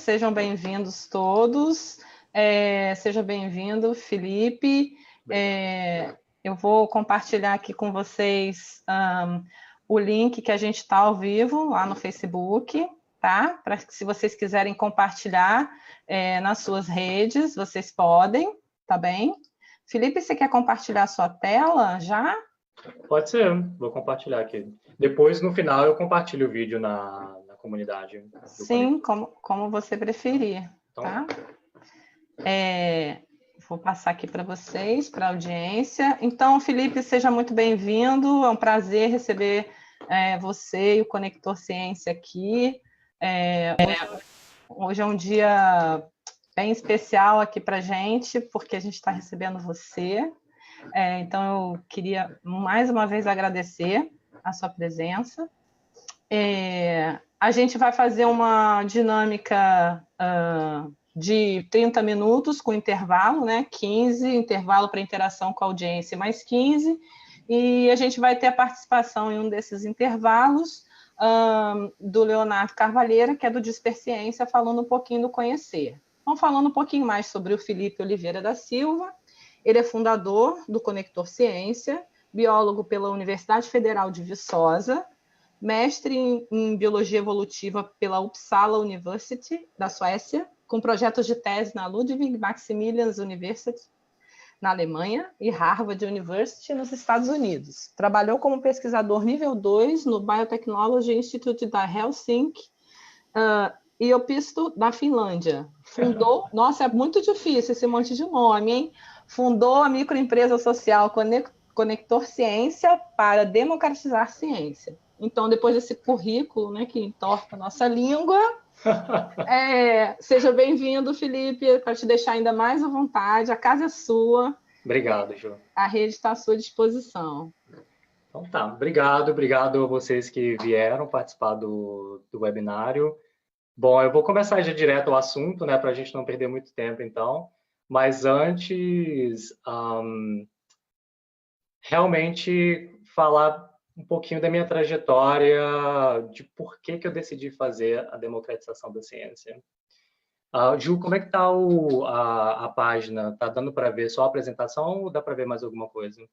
Sejam bem-vindos todos. Seja bem-vindo, Felipe. Eu vou compartilhar aqui com vocês o link que a gente está ao vivo lá no Facebook, tá? Para que, se vocês quiserem compartilhar nas suas redes, vocês podem, tá bem? Felipe, você quer compartilhar a sua tela já? Pode ser, vou compartilhar aqui. Depois, no final, eu compartilho o vídeo na comunidade. Sim, como você preferir, então, tá? Vou passar aqui para vocês, para a audiência. Então, Felipe, seja muito bem-vindo. É um prazer receber você e o Conector Ciência aqui. Hoje é um dia bem especial aqui para a gente, porque a gente está recebendo você. Então, eu queria mais uma vez agradecer a sua presença. A gente vai fazer uma dinâmica de 30 minutos com intervalo, né? 15, intervalo para interação com a audiência, mais 15, e a gente vai ter a participação em um desses intervalos do Leonardo Carvalheira, que é do Disperciência, falando um pouquinho do Conhecer. Então, falando um pouquinho mais sobre o Felipe Oliveira da Silva, ele é fundador do Conector Ciência, biólogo pela Universidade Federal de Viçosa, mestre em Biologia Evolutiva pela Uppsala University, da Suécia, com projetos de tese na Ludwig Maximilians University, na Alemanha, e Harvard University, nos Estados Unidos. Trabalhou como pesquisador nível 2 no Biotechnology Institute da Helsinki e Iopisto, da Finlândia. Fundou... Nossa, é muito difícil esse monte de nome, hein? Fundou a microempresa social Conector Ciência para democratizar ciência. Então, depois desse currículo, né, que entorta a nossa língua, seja bem-vindo, Felipe, para te deixar ainda mais à vontade. A casa é sua. Obrigado, Ju. A rede está à sua disposição. Então tá, obrigado a vocês que vieram participar do webinário. Bom, eu vou começar já direto ao assunto, né, para a gente não perder muito tempo, então. Mas antes, realmente falar um pouquinho da minha trajetória, de por que eu decidi fazer a democratização da ciência. Ju, como é que está a página? Está dando para ver só a apresentação ou dá para ver mais alguma coisa?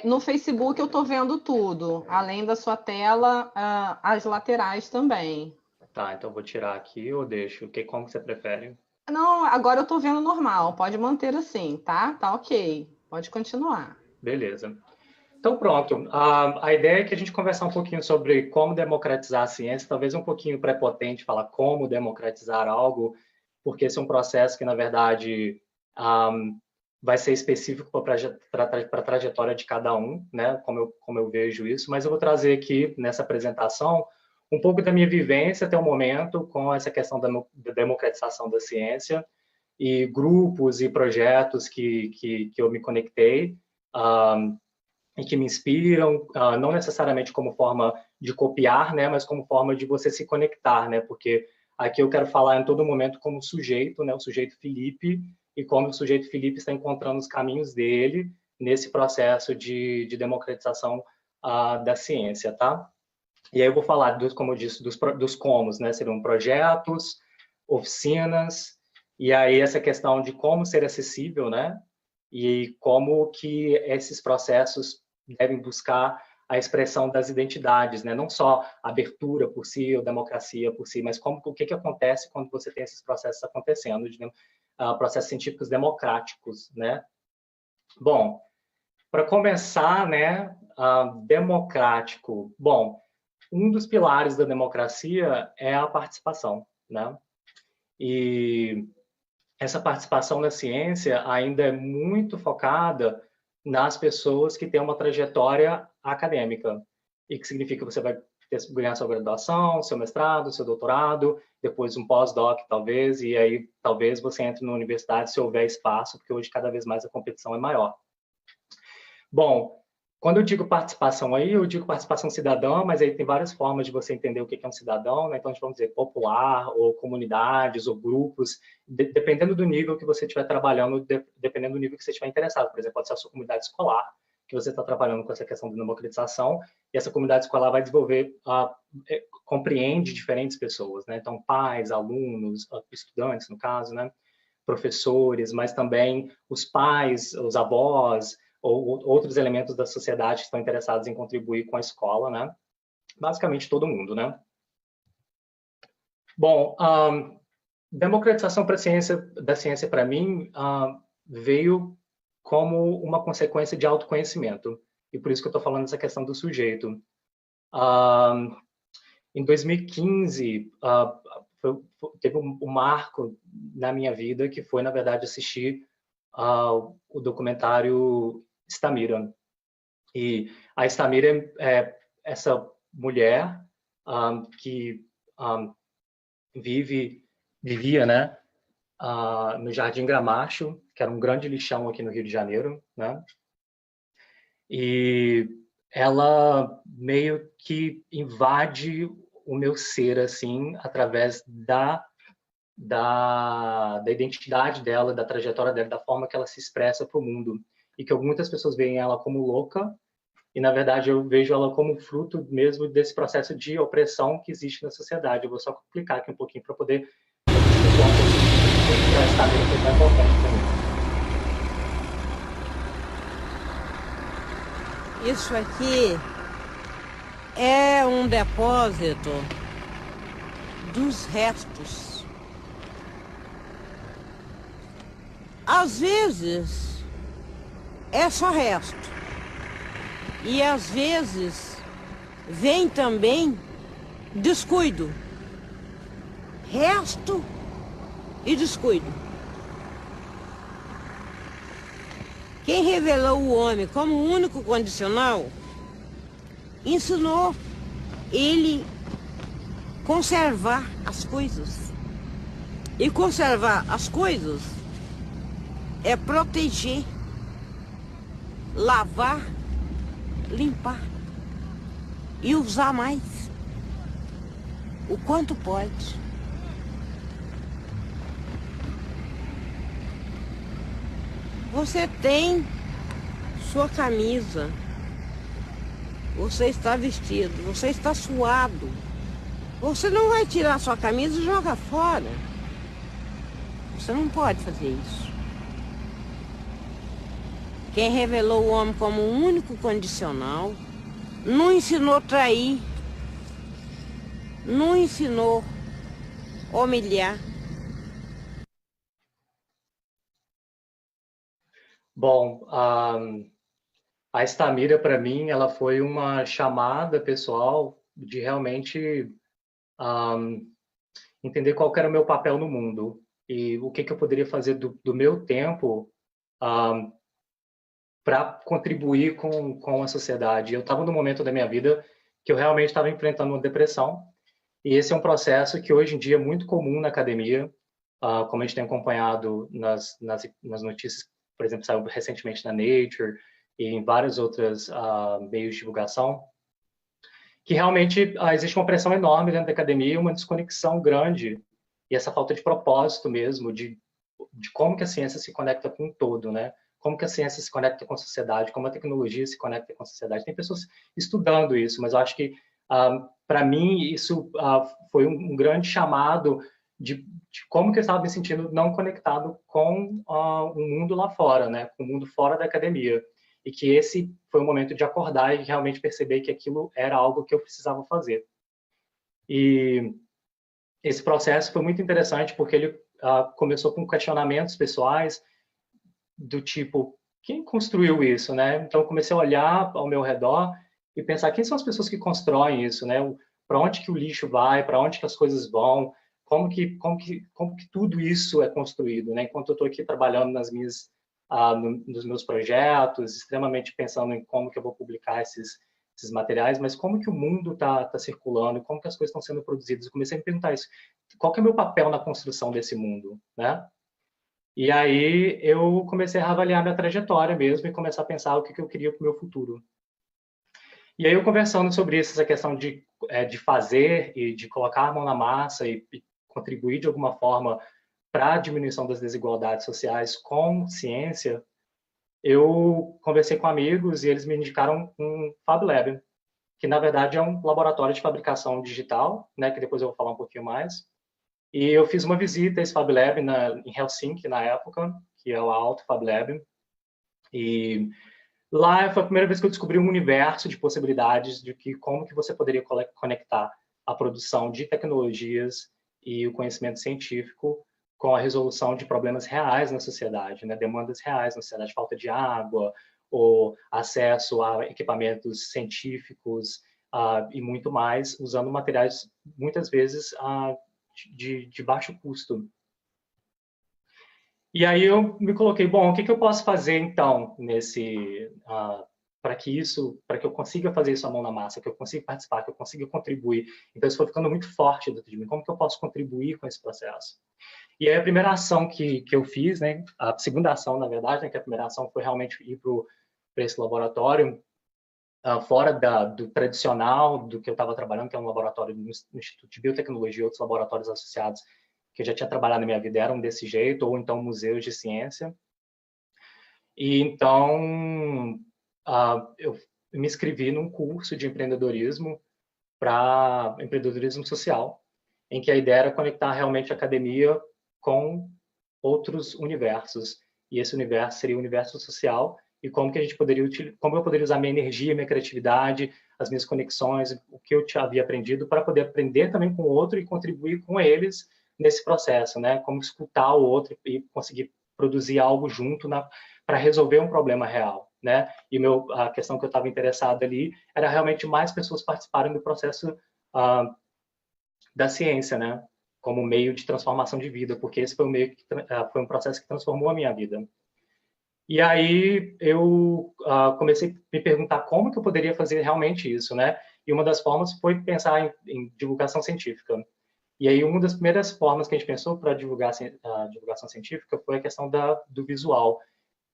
No Facebook eu estou vendo tudo, além da sua tela, as laterais também. Tá, então vou tirar aqui ou deixo? Como que você prefere? Não, agora eu estou vendo normal, pode manter assim, tá? Tá ok, pode continuar. Beleza. Então, pronto. A ideia é que a gente conversar um pouquinho sobre como democratizar a ciência, talvez um pouquinho prepotente falar como democratizar algo, porque esse é um processo que, na verdade, vai ser específico para a trajetória de cada um, né? Como eu vejo isso, mas eu vou trazer aqui, nessa apresentação, um pouco da minha vivência até o momento com essa questão da democratização da ciência e grupos e projetos que eu me conectei, e que me inspiram, não necessariamente como forma de copiar, né, mas como forma de você se conectar, né, porque aqui eu quero falar em todo momento como sujeito, né, o sujeito Felipe, e como o sujeito Felipe está encontrando os caminhos dele nesse processo de democratização da ciência, tá? E aí eu vou falar, como eu disse, dos comos, né, seriam projetos, oficinas, e aí essa questão de como ser acessível, né, e como que esses processos devem buscar a expressão das identidades, né? Não só a abertura por si ou democracia por si, mas o que acontece quando você tem esses processos acontecendo, processos científicos democráticos, né? Bom, para começar, né, democrático. Bom, um dos pilares da democracia é a participação, né? E essa participação na ciência ainda é muito focada nas pessoas que têm uma trajetória acadêmica, e que significa que você vai ganhar sua graduação, seu mestrado, seu doutorado, depois um pós-doc, talvez, e aí talvez você entre na universidade se houver espaço, porque hoje cada vez mais a competição é maior. Bom, quando eu digo participação aí, eu digo participação cidadã, mas aí tem várias formas de você entender o que é um cidadão, né? Então, a gente vamos dizer popular, ou comunidades, ou grupos, dependendo do nível que você estiver trabalhando, dependendo do nível que você estiver interessado. Por exemplo, pode ser a sua comunidade escolar, que você está trabalhando com essa questão da democratização, e essa comunidade escolar vai desenvolver, compreende diferentes pessoas, né? Então, pais, alunos, estudantes, no caso, né? Professores, mas também os pais, os avós, ou outros elementos da sociedade que estão interessados em contribuir com a escola, né? Basicamente todo mundo, né? Bom, democratização da ciência, para mim, veio como uma consequência de autoconhecimento. E por isso que eu estou falando dessa questão do sujeito. Em 2015, teve um marco na minha vida que foi, na verdade, assistir o documentário Stamira. E a Stamira é essa mulher que vivia, né, no Jardim Gramacho, que era um grande lixão aqui no Rio de Janeiro, né? E ela meio que invade o meu ser, assim, através da identidade dela, da trajetória dela, da forma que ela se expressa para o mundo. E que muitas pessoas veem ela como louca, e, na verdade, eu vejo ela como fruto mesmo desse processo de opressão que existe na sociedade. Eu vou só clicar aqui um pouquinho para poder explicar um pouquinho para estar bem, que é importante para mim. Isso aqui é um depósito dos restos. Às vezes é só resto. E às vezes vem também descuido. Resto e descuido. Quem revelou o homem como único condicional ensinou ele conservar as coisas. E conservar as coisas é proteger, lavar, limpar e usar mais o quanto pode. Você tem sua camisa, você está vestido, você está suado. Você não vai tirar sua camisa e jogar fora. Você não pode fazer isso. Quem revelou o homem como o único condicional não ensinou trair, não ensinou humilhar. Bom, a Stamira, para mim, ela foi uma chamada pessoal de realmente entender qual era o meu papel no mundo e o que eu poderia fazer do meu tempo para contribuir com a sociedade. Eu estava num momento da minha vida que eu realmente estava enfrentando uma depressão, e esse é um processo que hoje em dia é muito comum na academia, como a gente tem acompanhado nas notícias, por exemplo, saiu recentemente na Nature e em vários outros meios de divulgação, que realmente existe uma pressão enorme dentro da academia, uma desconexão grande, e essa falta de propósito mesmo, de como que a ciência se conecta com o todo, né? Como que a ciência se conecta com a sociedade, como a tecnologia se conecta com a sociedade. Tem pessoas estudando isso, mas eu acho que, para mim, isso foi um grande chamado de como que eu estava me sentindo não conectado com o mundo lá fora, né? Com o mundo fora da academia. E que esse foi o momento de acordar e realmente perceber que aquilo era algo que eu precisava fazer. E esse processo foi muito interessante porque ele começou com questionamentos pessoais do tipo, quem construiu isso, né? Então eu comecei a olhar ao meu redor e pensar quem são as pessoas que constroem isso, né? Para onde que o lixo vai, para onde que as coisas vão, como que tudo isso é construído, né? Enquanto eu estou aqui trabalhando nos meus projetos, extremamente pensando em como que eu vou publicar esses materiais, mas como que o mundo está circulando, como que as coisas estão sendo produzidas. Eu comecei a me perguntar isso. Qual que é o meu papel na construção desse mundo, né? E aí eu comecei a avaliar minha trajetória mesmo e começar a pensar o que eu queria para o meu futuro. E aí eu conversando sobre isso, essa questão de fazer e de colocar a mão na massa e contribuir de alguma forma para a diminuição das desigualdades sociais com ciência, eu conversei com amigos e eles me indicaram um Fab Lab, que na verdade é um laboratório de fabricação digital, né, que depois eu vou falar um pouquinho mais. E eu fiz uma visita a esse Fab Lab em Helsinki, na época, que é o Aalto Fab Lab. E lá foi a primeira vez que eu descobri um universo de possibilidades de como que você poderia conectar a produção de tecnologias e o conhecimento científico com a resolução de problemas reais na sociedade, né? Demandas reais na sociedade, falta de água, ou acesso a equipamentos científicos e muito mais, usando materiais, muitas vezes, de baixo custo. E aí eu me coloquei, bom, o que eu posso fazer, então, para que eu consiga fazer isso a mão na massa, que eu consiga participar, que eu consiga contribuir. Então, isso foi ficando muito forte dentro de mim. Como que eu posso contribuir com esse processo? E aí, a primeira ação que eu fiz, né, a segunda ação, na verdade, né, que a primeira ação foi realmente ir para esse laboratório, fora do tradicional, do que eu estava trabalhando, que é um laboratório no Instituto de Biotecnologia e outros laboratórios associados que eu já tinha trabalhado na minha vida, eram desse jeito, ou então museus de ciência. E então, eu me inscrevi num curso de empreendedorismo para empreendedorismo social, em que a ideia era conectar realmente a academia com outros universos. E esse universo seria o universo social, e como que a gente como eu poderia usar minha energia, minha criatividade, as minhas conexões, o que eu havia aprendido, para poder aprender também com o outro e contribuir com eles nesse processo, né? Como escutar o outro e conseguir produzir algo junto para resolver um problema real, né? E a questão que eu estava interessado ali era realmente mais pessoas participarem do processo da ciência, né? Como meio de transformação de vida, porque esse foi foi um processo que transformou a minha vida. E aí eu comecei a me perguntar como que eu poderia fazer realmente isso, né? E uma das formas foi pensar em divulgação científica. E aí uma das primeiras formas que a gente pensou para divulgar a divulgação científica foi a questão do visual,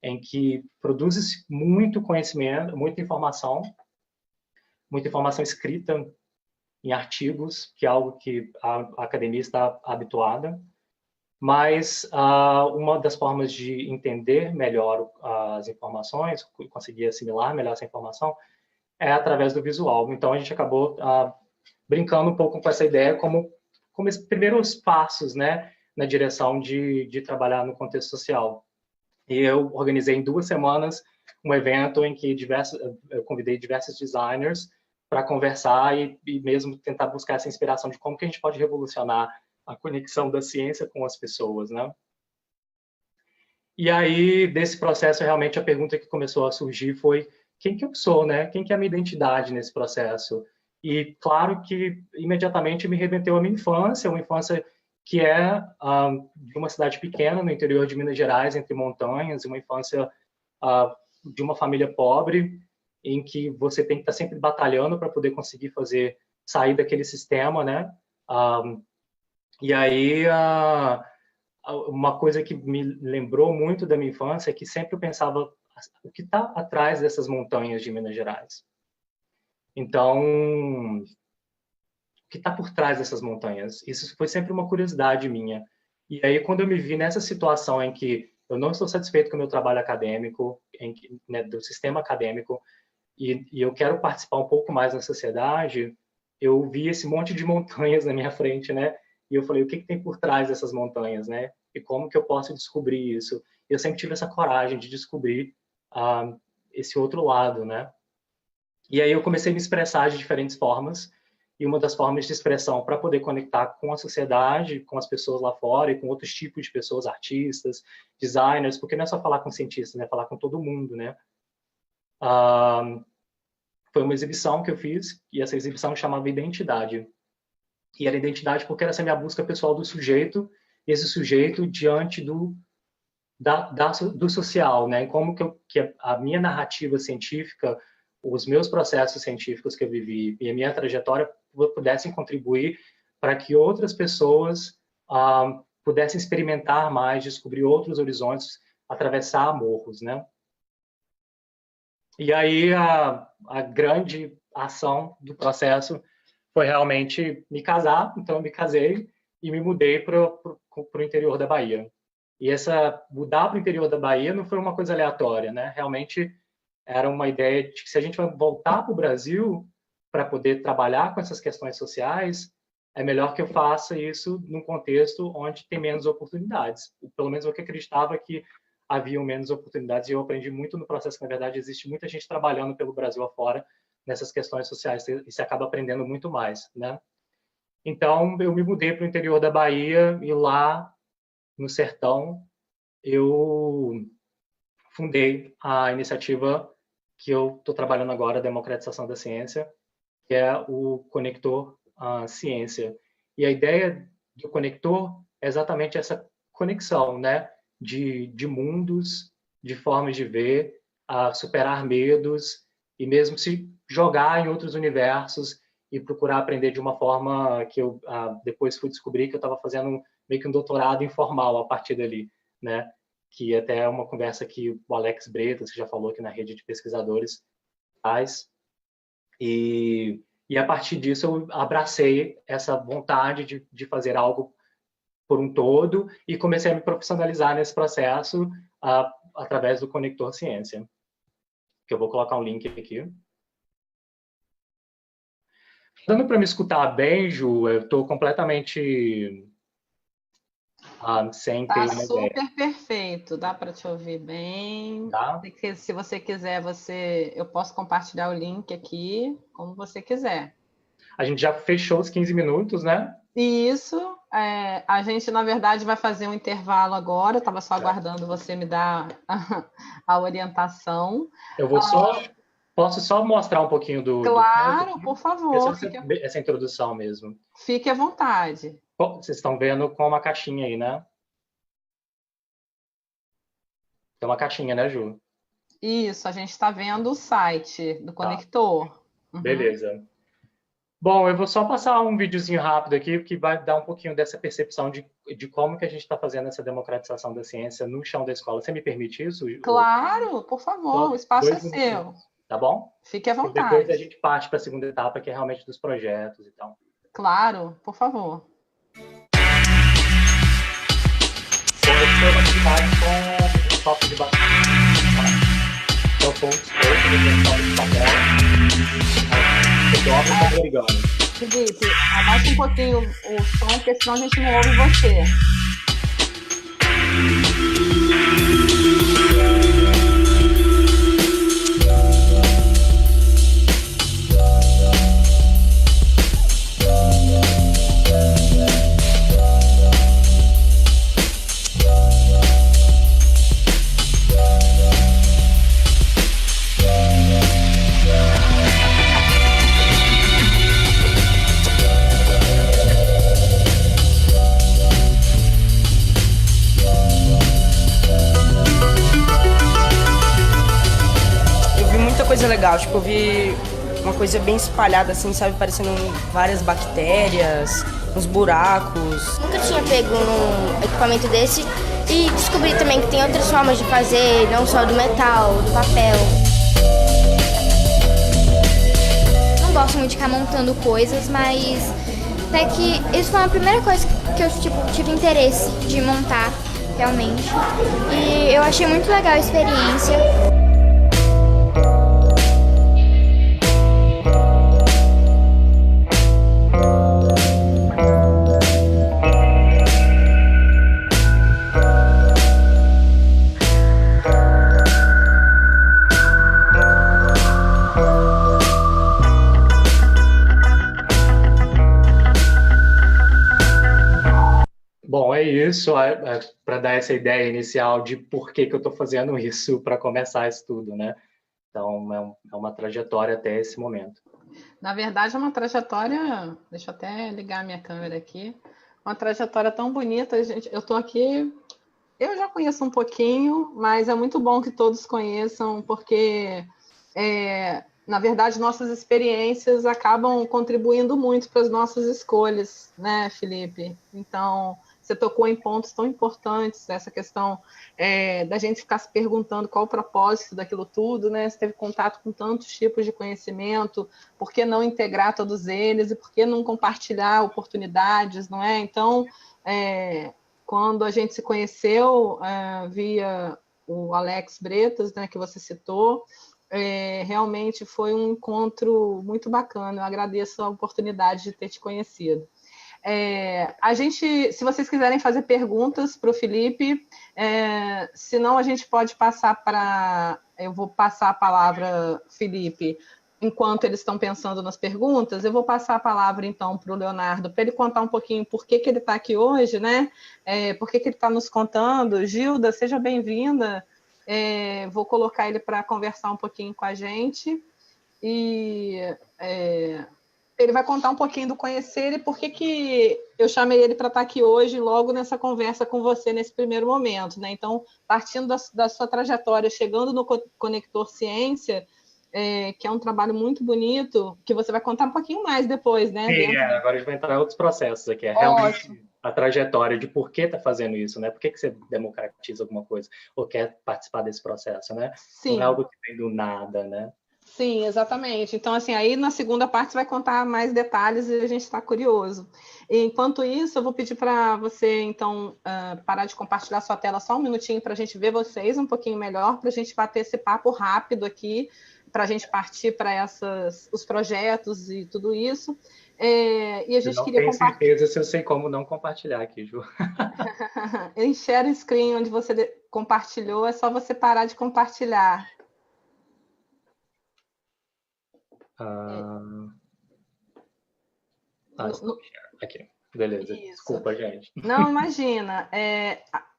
em que produz muito conhecimento, muita informação escrita em artigos, que é algo que a academia está habituada, mas uma das formas de entender melhor as informações, conseguir assimilar melhor essa informação, é através do visual. Então, a gente acabou brincando um pouco com essa ideia como esses primeiros passos, né, na direção de trabalhar no contexto social. E eu organizei em 2 semanas um evento em que eu convidei diversos designers para conversar e mesmo tentar buscar essa inspiração de como que a gente pode revolucionar a conexão da ciência com as pessoas, né? E aí, desse processo, realmente, a pergunta que começou a surgir foi quem que eu sou, né? Quem que é a minha identidade nesse processo? E, claro que, imediatamente, me remeteu à minha infância, uma infância que é de uma cidade pequena, no interior de Minas Gerais, entre montanhas, uma infância de uma família pobre, em que você tem que estar sempre batalhando para poder conseguir sair daquele sistema, né? E aí, uma coisa que me lembrou muito da minha infância é que sempre eu pensava o que está atrás dessas montanhas de Minas Gerais. Então, o que está por trás dessas montanhas? Isso foi sempre uma curiosidade minha. E aí, quando eu me vi nessa situação em que eu não estou satisfeito com o meu trabalho acadêmico, né, do sistema acadêmico, e eu quero participar um pouco mais na sociedade, eu vi esse monte de montanhas na minha frente, né? E eu falei, o que tem por trás dessas montanhas, né? E como que eu posso descobrir isso? Eu sempre tive essa coragem de descobrir esse outro lado, né? E aí eu comecei a me expressar de diferentes formas, e uma das formas de expressão para poder conectar com a sociedade, com as pessoas lá fora e com outros tipos de pessoas, artistas, designers, porque não é só falar com cientistas, né? Falar com todo mundo, né? Foi uma exibição que eu fiz, e essa exibição chamava Identidade. E era identidade porque era essa minha busca pessoal do sujeito, esse sujeito diante do social, né? Como que a minha narrativa científica, os meus processos científicos que eu vivi e a minha trajetória pudessem contribuir para que outras pessoas pudessem experimentar mais, descobrir outros horizontes, atravessar morros, né? E aí a grande ação do processo foi realmente me casar. Então eu me casei e me mudei para o interior da Bahia. E essa mudar para o interior da Bahia não foi uma coisa aleatória, né? Realmente era uma ideia de que se a gente vai voltar para o Brasil para poder trabalhar com essas questões sociais, é melhor que eu faça isso num contexto onde tem menos oportunidades. Pelo menos eu que acreditava que haviam menos oportunidades, e eu aprendi muito no processo que, na verdade, existe muita gente trabalhando pelo Brasil afora nessas questões sociais, e se acaba aprendendo muito mais, né? Então, eu me mudei para o interior da Bahia, e lá, no sertão, eu fundei a iniciativa que eu estou trabalhando agora, a democratização da ciência, que é o Conector Ciência. E a ideia do Conector é exatamente essa conexão, né? De mundos, de formas de ver, superar medos e mesmo se jogar em outros universos e procurar aprender de uma forma que eu depois fui descobrir que eu estava fazendo meio que um doutorado informal a partir dali, né? Que até é uma conversa que o Alex Bretas, que já falou aqui na rede de pesquisadores, faz. E a partir disso eu abracei essa vontade de fazer algo por um todo e comecei a me profissionalizar nesse processo através do Conector Ciência, que eu vou colocar um link aqui. Dando para me escutar bem, Ju, eu estou completamente sem ter uma ideia. Tá super perfeito, dá para te ouvir bem. Tá? Se você quiser, eu posso compartilhar o link aqui, como você quiser. A gente já fechou os 15 minutos, né? Isso, a gente, na verdade, vai fazer um intervalo agora, eu estava só aguardando você me dar a orientação. Eu vou posso só mostrar um pouquinho do... Claro, por favor. Essa introdução mesmo. Fique à vontade. Vocês estão vendo com uma caixinha aí, né? Tem uma caixinha, né, Ju? Isso, a gente está vendo o site do Conector. Uhum. Beleza. Bom, eu vou só passar um videozinho rápido aqui, que vai dar um pouquinho dessa percepção de como que a gente está fazendo essa democratização da ciência no chão da escola. Você me permite isso? Claro, por favor, o espaço é seu. Tá bom? Fique à vontade. E depois a gente parte para a segunda etapa, que é realmente dos projetos e tal. Claro, por favor. Foi uma atividade com um toque de bateria. Então, foi um discurso de papel. Felipe, abaixa um pouquinho o som, porque senão a gente não ouve você. Coisa legal, tipo, eu vi uma coisa bem espalhada assim, sabe, parecendo várias bactérias, uns buracos. Nunca tinha pego um equipamento desse e descobri também que tem outras formas de fazer, não só do metal, do papel. Não gosto muito de ficar montando coisas, mas até que isso foi a primeira coisa que eu tive interesse de montar, realmente. E eu achei muito legal a experiência. Bom, é isso, para dar essa ideia inicial de por que eu estou fazendo isso para começar isso tudo, né? Então, é uma trajetória até esse momento. Na verdade, é uma trajetória... Deixa eu até ligar a minha câmera aqui. Uma trajetória tão bonita, gente. Eu estou aqui... Eu já conheço um pouquinho, mas é muito bom que todos conheçam, porque, na verdade, nossas experiências acabam contribuindo muito para as nossas escolhas, né, Felipe? Então... Você tocou em pontos tão importantes, essa questão da gente ficar se perguntando qual o propósito daquilo tudo, né? Você teve contato com tantos tipos de conhecimento, por que não integrar todos eles e por que não compartilhar oportunidades, não é? Então, quando a gente se conheceu via o Alex Bretas, né, que você citou, realmente foi um encontro muito bacana. Eu agradeço a oportunidade de ter te conhecido. Se vocês quiserem fazer perguntas para o Felipe, senão a gente pode passar para... Eu vou passar a palavra, Felipe, enquanto eles estão pensando nas perguntas, eu vou passar a palavra, então, para o Leonardo, para ele contar um pouquinho por que ele está aqui hoje, né? Por que ele está nos contando. Gilda, seja bem-vinda. Vou colocar ele para conversar um pouquinho com a gente. E ele vai contar um pouquinho do conhecer e por que eu chamei ele para estar aqui hoje, logo nessa conversa com você, nesse primeiro momento, né? Então, partindo da sua trajetória, chegando no Conector Ciência, que é um trabalho muito bonito, que você vai contar um pouquinho mais depois, né? Sim, agora a gente vai entrar em outros processos aqui. Realmente a trajetória de por que está fazendo isso, né? Por que você democratiza alguma coisa ou quer participar desse processo, né? Sim. Não é algo que vem do nada, né? Sim, exatamente. Então, assim, aí na segunda parte você vai contar mais detalhes e a gente está curioso. Enquanto isso, eu vou pedir para você, então, parar de compartilhar sua tela só um minutinho para a gente ver vocês um pouquinho melhor, para a gente bater esse papo rápido aqui, para a gente partir para os projetos e tudo isso. E a gente não queria tenho certeza se eu sei como não compartilhar aqui, Ju. Em share screen, onde você compartilhou, é só você parar de compartilhar. Aqui, beleza. Isso. Desculpa, gente. Não, imagina.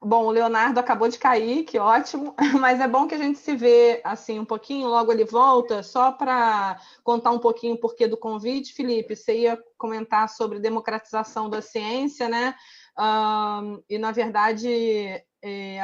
Bom, o Leonardo acabou de cair, que ótimo, mas é bom que a gente se vê assim um pouquinho, logo ele volta, só para contar um pouquinho o porquê do convite. Felipe, você ia comentar sobre democratização da ciência, né? E, na verdade,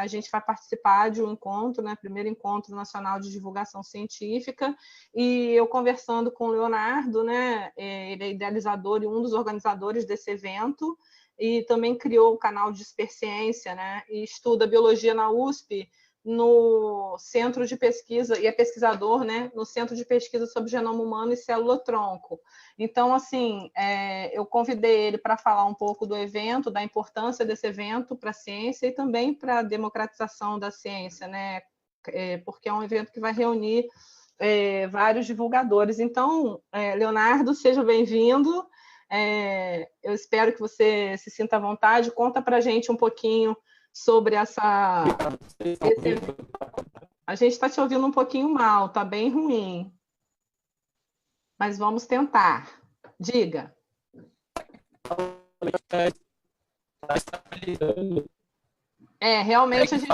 a gente vai participar de um encontro, né? Primeiro Encontro Nacional de Divulgação Científica, e eu conversando com o Leonardo, né? Ele é idealizador e um dos organizadores desse evento, e também criou o canal Disperciência, né? E estuda biologia na USP, no centro de pesquisa, e é pesquisador, né? No Centro de Pesquisa sobre Genoma Humano e Célula-Tronco. Então, assim, eu convidei ele para falar um pouco do evento, da importância desse evento para a ciência e também para a democratização da ciência, né? Porque é um evento que vai reunir vários divulgadores. Então, Leonardo, seja bem-vindo. Eu espero que você se sinta à vontade. Conta para a gente um pouquinho sobre essa... A gente está te ouvindo um pouquinho mal, está bem ruim. Mas vamos tentar. Diga. Realmente a gente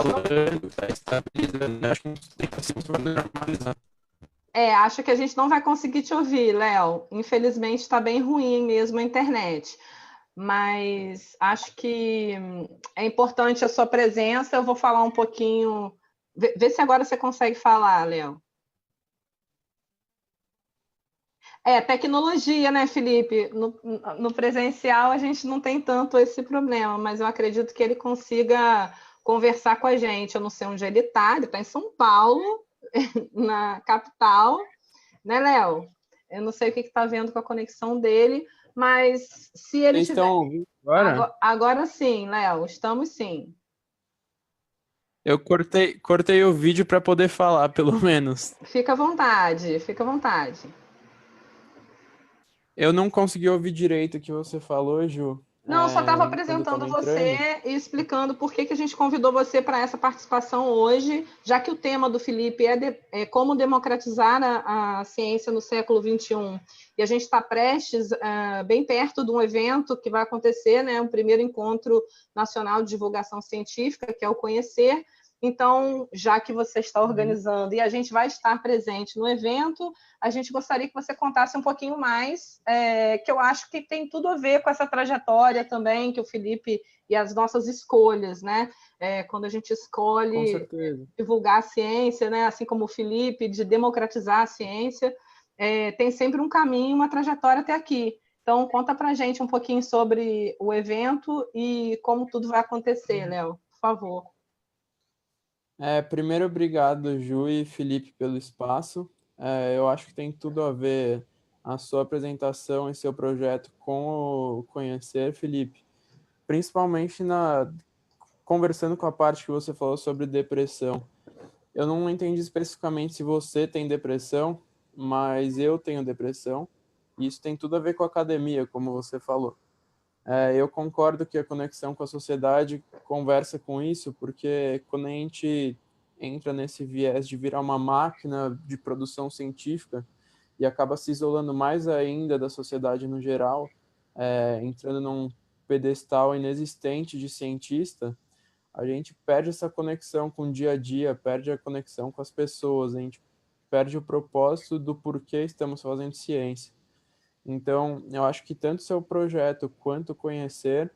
acho que a gente não vai conseguir te ouvir, Léo. Infelizmente está bem ruim mesmo a internet. Mas acho que é importante a sua presença. Eu vou falar um pouquinho... Vê se agora você consegue falar, Léo. Tecnologia, né, Felipe? No presencial a gente não tem tanto esse problema, mas eu acredito que ele consiga conversar com a gente. Eu não sei onde ele está em São Paulo, na capital, né, Léo? Eu não sei o que está vendo com a conexão dele, mas se ele Vocês estão ouvindo agora? Agora sim, Léo, estamos sim. Eu cortei o vídeo para poder falar, pelo menos. Fica à vontade, fica à vontade. Eu não consegui ouvir direito o que você falou, Ju. Não, só estava apresentando você e explicando por que a gente convidou você para essa participação hoje, já que o tema do Felipe é como democratizar a ciência no século XXI. E a gente está prestes, bem perto de um evento que vai acontecer, né, o primeiro Encontro Nacional de Divulgação Científica, que é o Conhecer. Então, já que você está organizando e a gente vai estar presente no evento, a gente gostaria que você contasse um pouquinho mais, que eu acho que tem tudo a ver com essa trajetória também, que o Felipe e as nossas escolhas, né? Quando a gente escolhe divulgar a ciência, né? Assim como o Felipe, de democratizar a ciência, tem sempre um caminho, uma trajetória até aqui. Então, conta para a gente um pouquinho sobre o evento e como tudo vai acontecer, Léo, por favor. Primeiro, obrigado, Ju e Felipe, pelo espaço. Eu acho que tem tudo a ver a sua apresentação e seu projeto com o Conhecer, Felipe. Principalmente conversando com a parte que você falou sobre depressão, eu não entendi especificamente se você tem depressão, mas eu tenho depressão, e isso tem tudo a ver com a academia, como você falou. Eu concordo que a conexão com a sociedade conversa com isso, porque quando a gente entra nesse viés de virar uma máquina de produção científica e acaba se isolando mais ainda da sociedade no geral, entrando num pedestal inexistente de cientista, a gente perde essa conexão com o dia a dia, perde a conexão com as pessoas, a gente perde o propósito do porquê estamos fazendo ciência. Então, eu acho que tanto seu projeto quanto conhecer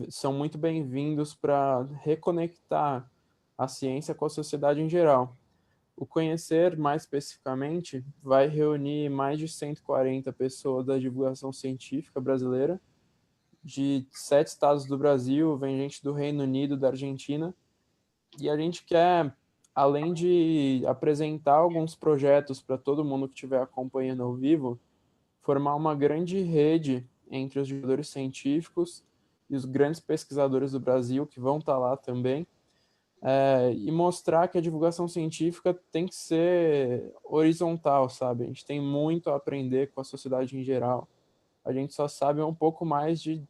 são muito bem-vindos para reconectar a ciência com a sociedade em geral. O conhecer, mais especificamente, vai reunir mais de 140 pessoas da divulgação científica brasileira, de 7 estados do Brasil, vem gente do Reino Unido, da Argentina, e a gente quer, além de apresentar alguns projetos para todo mundo que estiver acompanhando ao vivo, formar uma grande rede entre os divulgadores científicos e os grandes pesquisadores do Brasil, que vão estar lá também, e mostrar que a divulgação científica tem que ser horizontal, sabe? A gente tem muito a aprender com a sociedade em geral. A gente só sabe um pouco mais de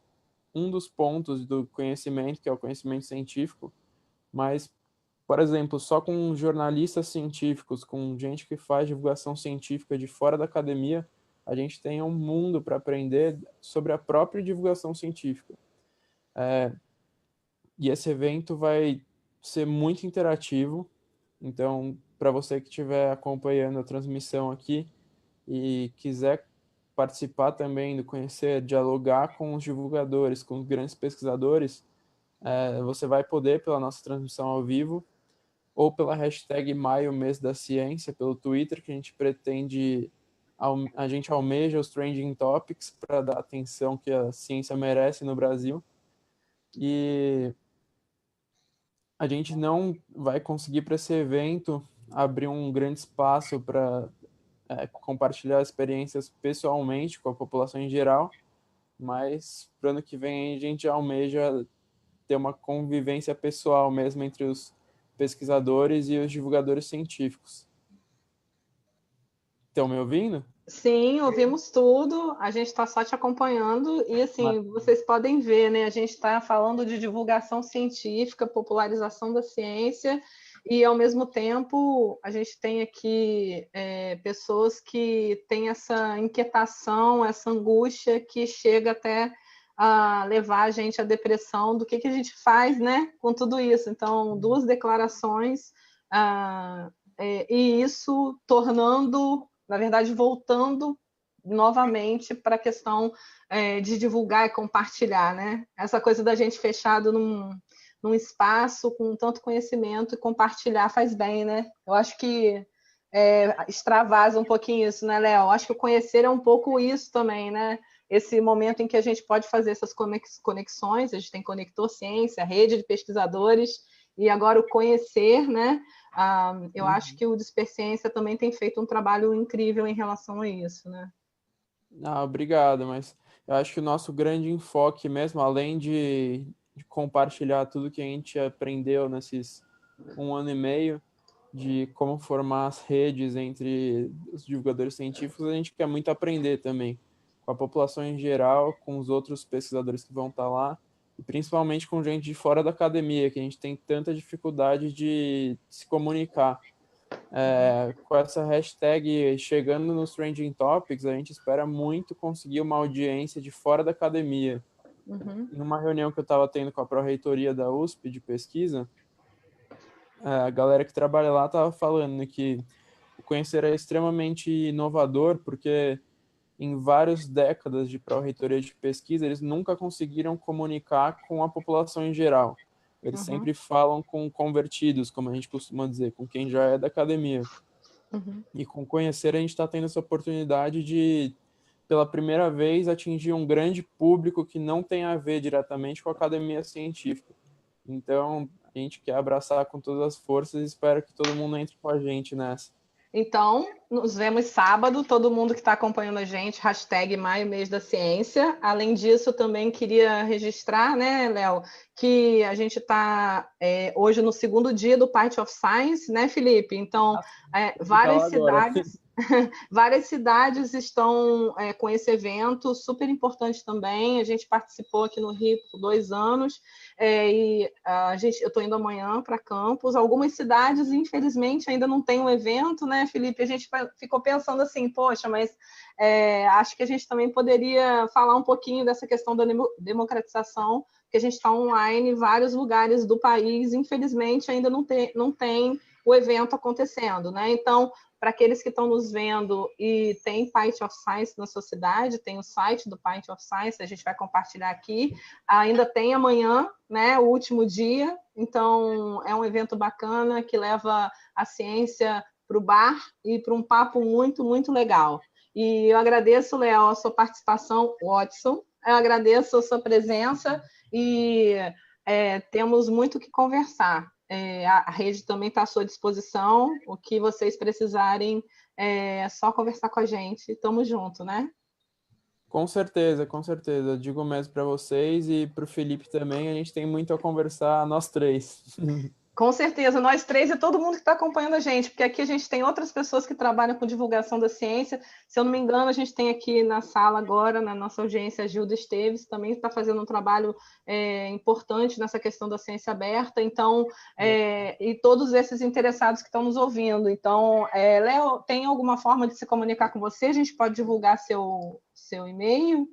um dos pontos do conhecimento, que é o conhecimento científico, mas, por exemplo, só com jornalistas científicos, com gente que faz divulgação científica de fora da academia, a gente tem um mundo para aprender sobre a própria divulgação científica. E esse evento vai ser muito interativo, então, para você que estiver acompanhando a transmissão aqui e quiser participar também do conhecer, dialogar com os divulgadores, com os grandes pesquisadores, você vai poder pela nossa transmissão ao vivo ou pela hashtag Maio Mês da Ciência, pelo Twitter, que a gente pretende, a gente almeja os trending topics para dar a atenção que a ciência merece no Brasil. E a gente não vai conseguir para esse evento abrir um grande espaço para compartilhar experiências pessoalmente com a população em geral, mas para o ano que vem a gente almeja ter uma convivência pessoal mesmo entre os pesquisadores e os divulgadores científicos. Estão me ouvindo? Sim, ouvimos tudo, a gente está só te acompanhando e, assim, vocês podem ver, né? A gente está falando de divulgação científica, popularização da ciência e, ao mesmo tempo, a gente tem aqui pessoas que têm essa inquietação, essa angústia que chega até a levar a gente à depressão do que a gente faz, né, com tudo isso. Então, 2 declarações e isso tornando, na verdade, voltando novamente para a questão de divulgar e compartilhar, né? Essa coisa da gente fechado num espaço com tanto conhecimento e compartilhar faz bem, né? Eu acho que extravasa um pouquinho isso, né, Léo? Acho que o conhecer é um pouco isso também, né? Esse momento em que a gente pode fazer essas conexões, a gente tem Conector Ciência, rede de pesquisadores, e agora o conhecer, né? Eu acho que o Disperciência também tem feito um trabalho incrível em relação a isso, né? Obrigado, mas eu acho que o nosso grande enfoque mesmo, além de compartilhar tudo que a gente aprendeu nesses 1 ano e meio, de como formar as redes entre os divulgadores científicos, a gente quer muito aprender também, com a população em geral, com os outros pesquisadores que vão estar lá, e principalmente com gente de fora da academia, que a gente tem tanta dificuldade de se comunicar. Com essa hashtag chegando nos Trending Topics, a gente espera muito conseguir uma audiência de fora da academia. Numa reunião que eu estava tendo com a pró-reitoria da USP de pesquisa, a galera que trabalha lá estava falando que o conhecer é extremamente inovador, porque em várias décadas de pró-reitoria de pesquisa, eles nunca conseguiram comunicar com a população em geral. Eles sempre falam com convertidos, como a gente costuma dizer, com quem já é da academia. E com conhecer, a gente está tendo essa oportunidade de, pela primeira vez, atingir um grande público que não tem a ver diretamente com a academia científica. Então, a gente quer abraçar com todas as forças e espero que todo mundo entre com a gente nessa. Então, nos vemos sábado, todo mundo que está acompanhando a gente, hashtag Maio Mês da Ciência. Além disso, eu também queria registrar, né, Léo, que a gente está hoje no segundo dia do Party of Science, né, Felipe? Então, várias cidades... Várias cidades estão com esse evento, super importante também. A gente participou aqui no Rio por 2 anos, e eu estou indo amanhã para Campos. Algumas cidades, infelizmente, ainda não tem um evento, né, Felipe? A gente ficou pensando assim, poxa, mas acho que a gente também poderia falar um pouquinho dessa questão da democratização, que a gente está online em vários lugares do país, infelizmente ainda não tem o evento acontecendo, né? Então, para aqueles que estão nos vendo e tem Party of Science na sua cidade, tem o site do Party of Science, a gente vai compartilhar aqui. Ainda tem amanhã, né, o último dia. Então, é um evento bacana que leva a ciência para o bar e para um papo muito, muito legal. E eu agradeço, Léo, a sua participação, Watson. Eu agradeço a sua presença e temos muito o que conversar. A rede também está à sua disposição. O que vocês precisarem, é só conversar com a gente. Estamos juntos, né? Com certeza, com certeza. Digo mesmo para vocês e para o Felipe também, a gente tem muito a conversar, nós três. Com certeza, nós três e todo mundo que está acompanhando a gente, porque aqui a gente tem outras pessoas que trabalham com divulgação da ciência. Se eu não me engano, a gente tem aqui na sala agora, na nossa audiência, a Gilda Esteves, também está fazendo um trabalho importante nessa questão da ciência aberta. Então, e todos esses interessados que estão nos ouvindo. Então, Léo, tem alguma forma de se comunicar com você? A gente pode divulgar seu e-mail?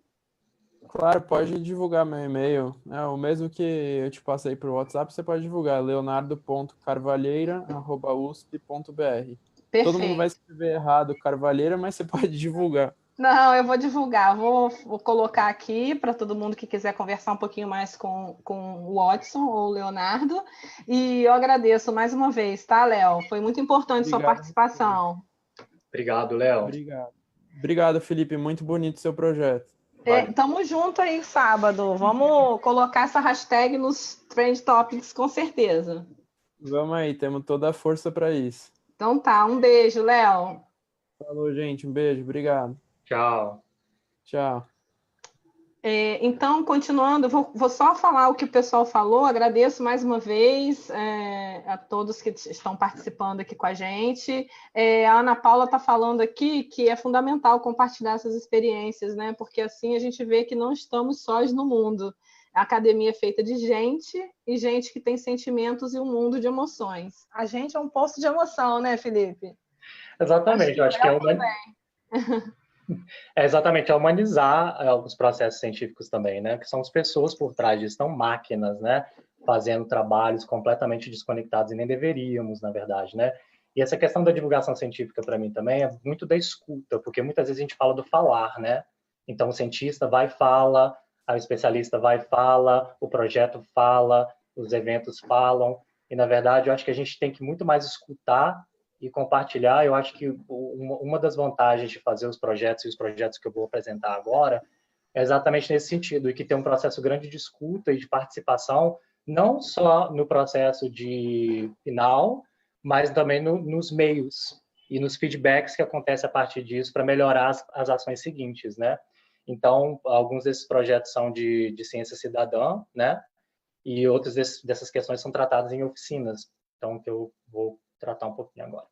Claro, pode divulgar meu e-mail. O mesmo que eu te passei para o WhatsApp, você pode divulgar, leonardo.carvalheira@usp.br. Todo mundo vai escrever errado Carvalheira, mas você pode divulgar. Não, eu vou divulgar, vou colocar aqui para todo mundo que quiser conversar um pouquinho mais com o Watson ou o Leonardo. E eu agradeço mais uma vez, tá, Léo? Foi muito importante sua participação. Obrigado, Léo. Obrigado, Felipe. Muito bonito seu projeto. Tamo junto aí sábado. Vamos colocar essa hashtag nos Trend Topics, com certeza. Vamos aí, temos toda a força para isso. Então tá, um beijo, Léo. Falou, gente. Um beijo. Obrigado. Tchau. Tchau. Então, continuando, vou só falar o que o pessoal falou. Agradeço mais uma vez a todos que estão participando aqui com a gente. A Ana Paula está falando aqui que é fundamental compartilhar essas experiências, né? Porque assim a gente vê que não estamos sós no mundo. A academia é feita de gente e gente que tem sentimentos e um mundo de emoções. A gente é um poço de emoção, né, Felipe? Exatamente, eu acho que exatamente, humanizar os processos científicos também, né? Que são as pessoas por trás disso, são máquinas, né? Fazendo trabalhos completamente desconectados e nem deveríamos, na verdade, né? E essa questão da divulgação científica, para mim, também é muito da escuta, porque muitas vezes a gente fala do falar, né? Então, o cientista vai e fala, o especialista vai e fala, o projeto fala, os eventos falam, e, na verdade, eu acho que a gente tem que muito mais escutar e compartilhar. Eu acho que uma das vantagens de fazer os projetos e os projetos que eu vou apresentar agora é exatamente nesse sentido, e que tem um processo grande de escuta e de participação, não só no processo de final, mas também nos meios e nos feedbacks que acontecem a partir disso para melhorar as ações seguintes, né? Então, alguns desses projetos são de ciência cidadã, né? E outras dessas questões são tratadas em oficinas, então que eu vou tratar um pouquinho agora.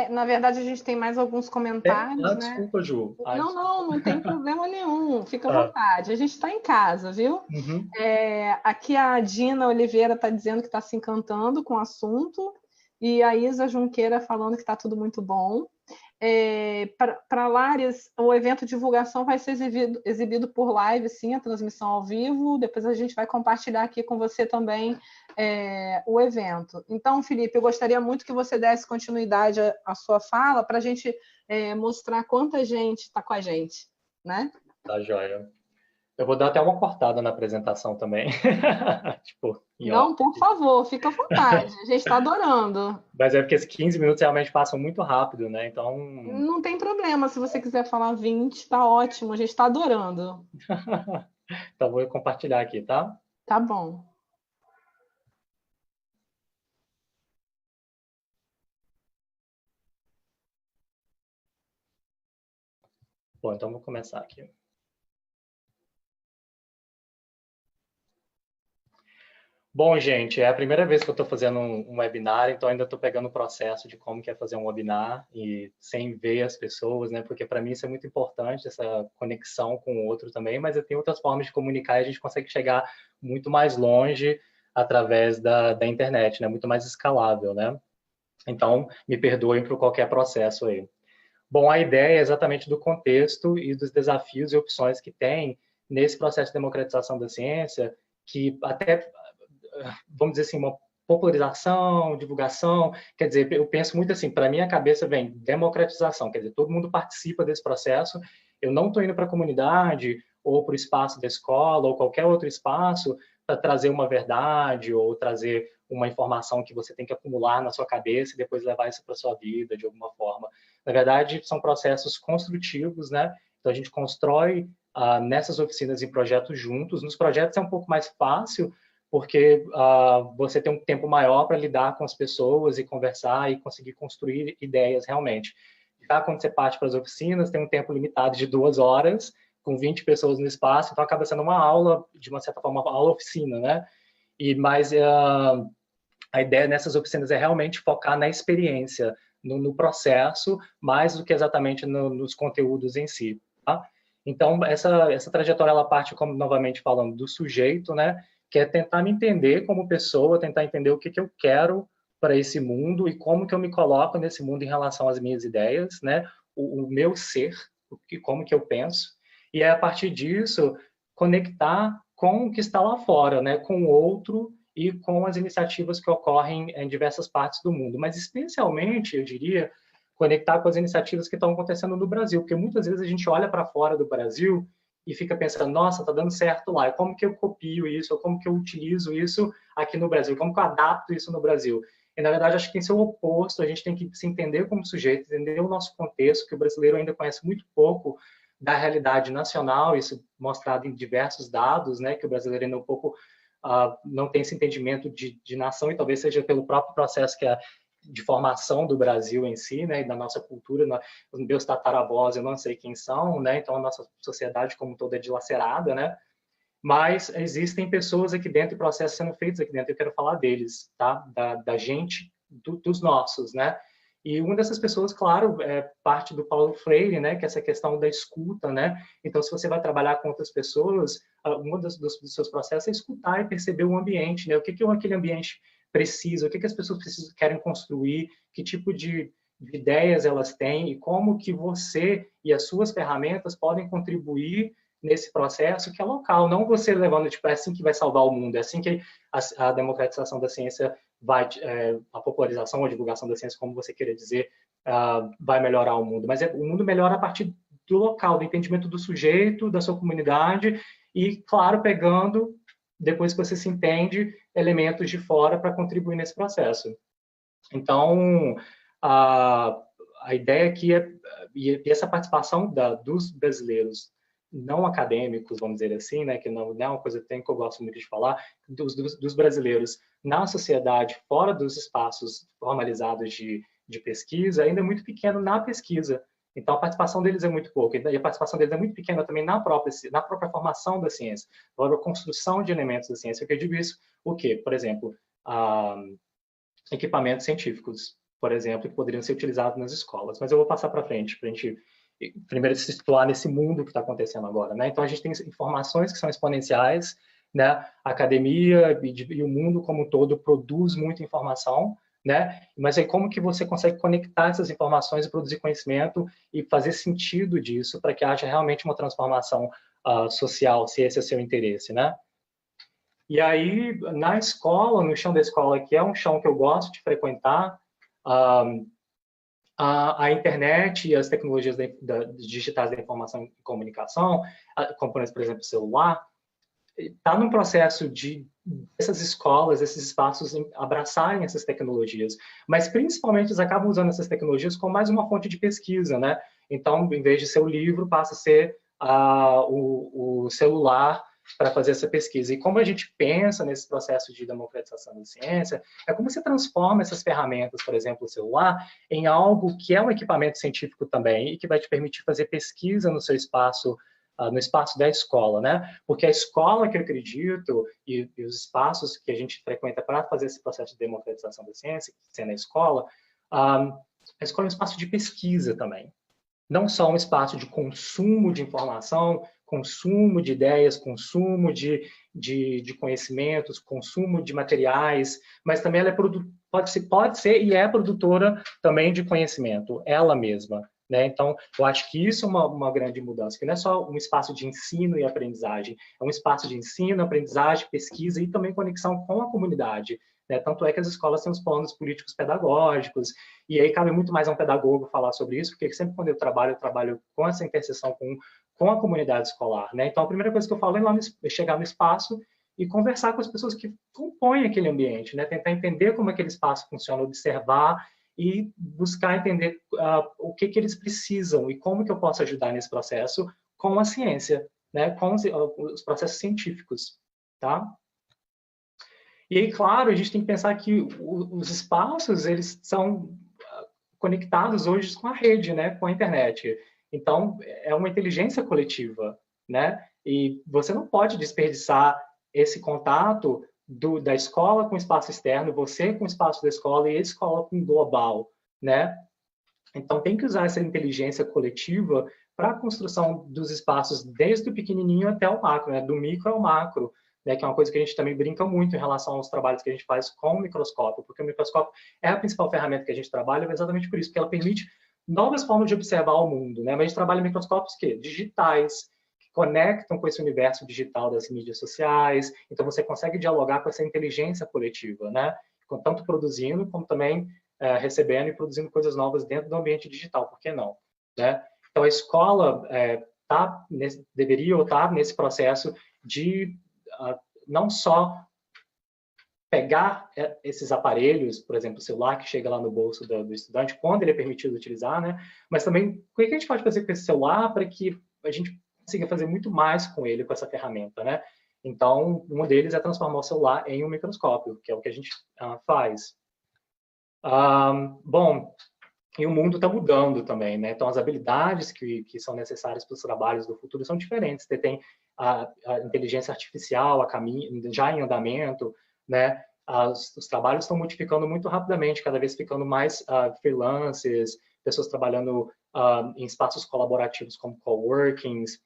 Na verdade, a gente tem mais alguns comentários, né? Desculpa, Ju. Não tem problema nenhum. Fica à vontade. A gente está em casa, viu? Uhum. Aqui a Dina Oliveira está dizendo que está se encantando com o assunto e a Isa Junqueira falando que está tudo muito bom. Para Lares, o evento de divulgação vai ser exibido por live, sim, a transmissão ao vivo. Depois a gente vai compartilhar aqui com você também o evento. Então, Felipe, eu gostaria muito que você desse continuidade à sua fala para a gente mostrar quanta gente está com a gente, né? Tá joia. Eu vou dar até uma cortada na apresentação também. Não, por favor, fica à vontade. A gente está adorando. Mas é porque esses 15 minutos realmente passam muito rápido, né? Então... Não tem problema. Se você quiser falar 20, está ótimo. A gente está adorando. Então, vou compartilhar aqui, tá? Tá bom. Bom, então vou começar aqui. Bom, gente, é a primeira vez que eu estou fazendo um webinar, então ainda estou pegando o processo de como que é fazer um webinar e sem ver as pessoas, né? Porque para mim isso é muito importante, essa conexão com o outro também, mas tem outras formas de comunicar e a gente consegue chegar muito mais longe através da internet, né? Muito mais escalável, né? Então, me perdoem por qualquer processo aí. Bom, a ideia é exatamente do contexto e dos desafios e opções que tem nesse processo de democratização da ciência, que até, vamos dizer assim, uma popularização, divulgação, quer dizer, eu penso muito assim, para minha cabeça vem democratização, quer dizer, todo mundo participa desse processo, eu não estou indo para a comunidade ou para o espaço da escola ou qualquer outro espaço para trazer uma verdade ou trazer uma informação que você tem que acumular na sua cabeça e depois levar isso para a sua vida de alguma forma. Na verdade, são processos construtivos, né? Então, a gente constrói nessas oficinas e projetos juntos. Nos projetos é um pouco mais fácil, porque você tem um tempo maior para lidar com as pessoas e conversar e conseguir construir ideias realmente. Já quando você parte para as oficinas, tem um tempo limitado de 2 horas, com 20 pessoas no espaço, então acaba sendo uma aula, de uma certa forma, uma aula-oficina, né? Mas a ideia nessas oficinas é realmente focar na experiência, no processo, mais do que exatamente nos conteúdos em si, tá? Então, essa trajetória, ela parte, como novamente falando, do sujeito, né? Que é tentar me entender como pessoa, tentar entender o que eu quero para esse mundo e como que eu me coloco nesse mundo em relação às minhas ideias, né? O meu ser, como que eu penso. E é a partir disso, conectar com o que está lá fora, né? Com o outro e com as iniciativas que ocorrem em diversas partes do mundo. Mas, especialmente, eu diria, conectar com as iniciativas que estão acontecendo no Brasil, porque muitas vezes a gente olha para fora do Brasil e fica pensando, nossa, está dando certo lá, e como que eu copio isso, ou como que eu utilizo isso aqui no Brasil, como que eu adapto isso no Brasil? E, na verdade, acho que tem que ser o oposto, a gente tem que se entender como sujeito, entender o nosso contexto, que o brasileiro ainda conhece muito pouco da realidade nacional, isso mostrado em diversos dados, né, que o brasileiro ainda um pouco não tem esse entendimento de nação, e talvez seja pelo próprio processo que de formação do Brasil em si, né, e da nossa cultura, os meus tataravós, eu não sei quem são, né, então a nossa sociedade como toda é dilacerada, né, mas existem pessoas aqui dentro e processos sendo feitos aqui dentro, eu quero falar deles, tá, da gente, dos nossos, né, e uma dessas pessoas, claro, é parte do Paulo Freire, né, que é essa questão da escuta, né? Então, se você vai trabalhar com outras pessoas, um dos seus processos é escutar e perceber o ambiente, né? O que aquele ambiente precisa, o que as pessoas querem construir, que tipo de ideias elas têm e como que você e as suas ferramentas podem contribuir nesse processo que é local, não você levando, tipo, é assim que vai salvar o mundo, é assim que a democratização da ciência vai, a popularização ou a divulgação da ciência, como você queira dizer, vai melhorar o mundo. Mas o mundo melhora a partir do local, do entendimento do sujeito, da sua comunidade e, claro, pegando, depois que você se entende, elementos de fora para contribuir nesse processo. Então, a ideia aqui e essa participação dos brasileiros não acadêmicos, vamos dizer assim, né, que não é uma coisa que eu gosto muito de falar, dos brasileiros na sociedade, fora dos espaços formalizados de pesquisa, ainda é muito pequeno na pesquisa. Então, a participação deles é muito pouca. E a participação deles é muito pequena também na própria formação da ciência, na própria construção de elementos da ciência. O que eu digo isso? O quê? Por exemplo, equipamentos científicos, por exemplo, que poderiam ser utilizados nas escolas. Mas eu vou passar para frente, para a gente primeiro se situar nesse mundo que está acontecendo agora, né? Então, a gente tem informações que são exponenciais, né? A academia e o mundo como um todo produz muita informação, né? Mas aí como que você consegue conectar essas informações e produzir conhecimento e fazer sentido disso para que haja realmente uma transformação social, se esse é o seu interesse, né? E aí, na escola, no chão da escola, que é um chão que eu gosto de frequentar, a internet e as tecnologias digitais da informação e comunicação, como, por exemplo, o celular, está num processo de essas escolas, esses espaços abraçarem essas tecnologias, mas principalmente eles acabam usando essas tecnologias como mais uma fonte de pesquisa, né? Então, em vez de ser o livro, passa a ser o celular para fazer essa pesquisa. E como a gente pensa nesse processo de democratização da ciência, é como você transforma essas ferramentas, por exemplo, o celular, em algo que é um equipamento científico também e que vai te permitir fazer pesquisa no seu espaço, no espaço da escola, né? Porque a escola, que eu acredito, e os espaços que a gente frequenta para fazer esse processo de democratização da ciência, sendo a escola é um espaço de pesquisa também. Não só um espaço de consumo de informação, consumo de ideias, consumo de conhecimentos, consumo de materiais, mas também ela pode ser e é produtora também de conhecimento, ela mesma. Né? Então, eu acho que isso é uma grande mudança, que não é só um espaço de ensino e aprendizagem, é um espaço de ensino, aprendizagem, pesquisa e também conexão com a comunidade. Né? Tanto é que as escolas têm os planos políticos pedagógicos, e aí cabe muito mais a um pedagogo falar sobre isso, porque sempre quando eu trabalho com essa interseção com a comunidade escolar. Né? Então, a primeira coisa que eu falo é chegar no espaço e conversar com as pessoas que compõem aquele ambiente, né? Tentar entender como aquele espaço funciona, observar e buscar entender o que eles precisam e como que eu posso ajudar nesse processo com a ciência, né? Com os processos científicos. Tá? E aí, claro, a gente tem que pensar que os espaços, eles são conectados hoje com a rede, né? Com a internet. Então, é uma inteligência coletiva, né? E você não pode desperdiçar esse contato da escola com o espaço externo, você com o espaço da escola e a escola com o global, né? Então, tem que usar essa inteligência coletiva para a construção dos espaços, desde o pequenininho até o macro, né? Do micro ao macro, né? Que é uma coisa que a gente também brinca muito em relação aos trabalhos que a gente faz com o microscópio, porque o microscópio é a principal ferramenta que a gente trabalha, exatamente por isso, porque ela permite novas formas de observar o mundo, né? Mas a gente trabalha em microscópios digitais, que conectam com esse universo digital das mídias sociais, então você consegue dialogar com essa inteligência coletiva, né? Tanto produzindo, como também recebendo e produzindo coisas novas dentro do ambiente digital, por que não? Né? Então a escola deveria estar nesse processo de não só pegar esses aparelhos, por exemplo, o celular que chega lá no bolso do estudante, quando ele é permitido utilizar, né? Mas também, o que a gente pode fazer com esse celular para que a gente consiga fazer muito mais com ele, com essa ferramenta, né? Então, um deles é transformar o celular em um microscópio, que é o que a gente faz. Bom, e o mundo está mudando também, né? Então, as habilidades que são necessárias para os trabalhos do futuro são diferentes. Você tem a inteligência artificial já em andamento, né? Os trabalhos estão multiplicando muito rapidamente, cada vez ficando mais freelancers, pessoas trabalhando em espaços colaborativos como coworkings.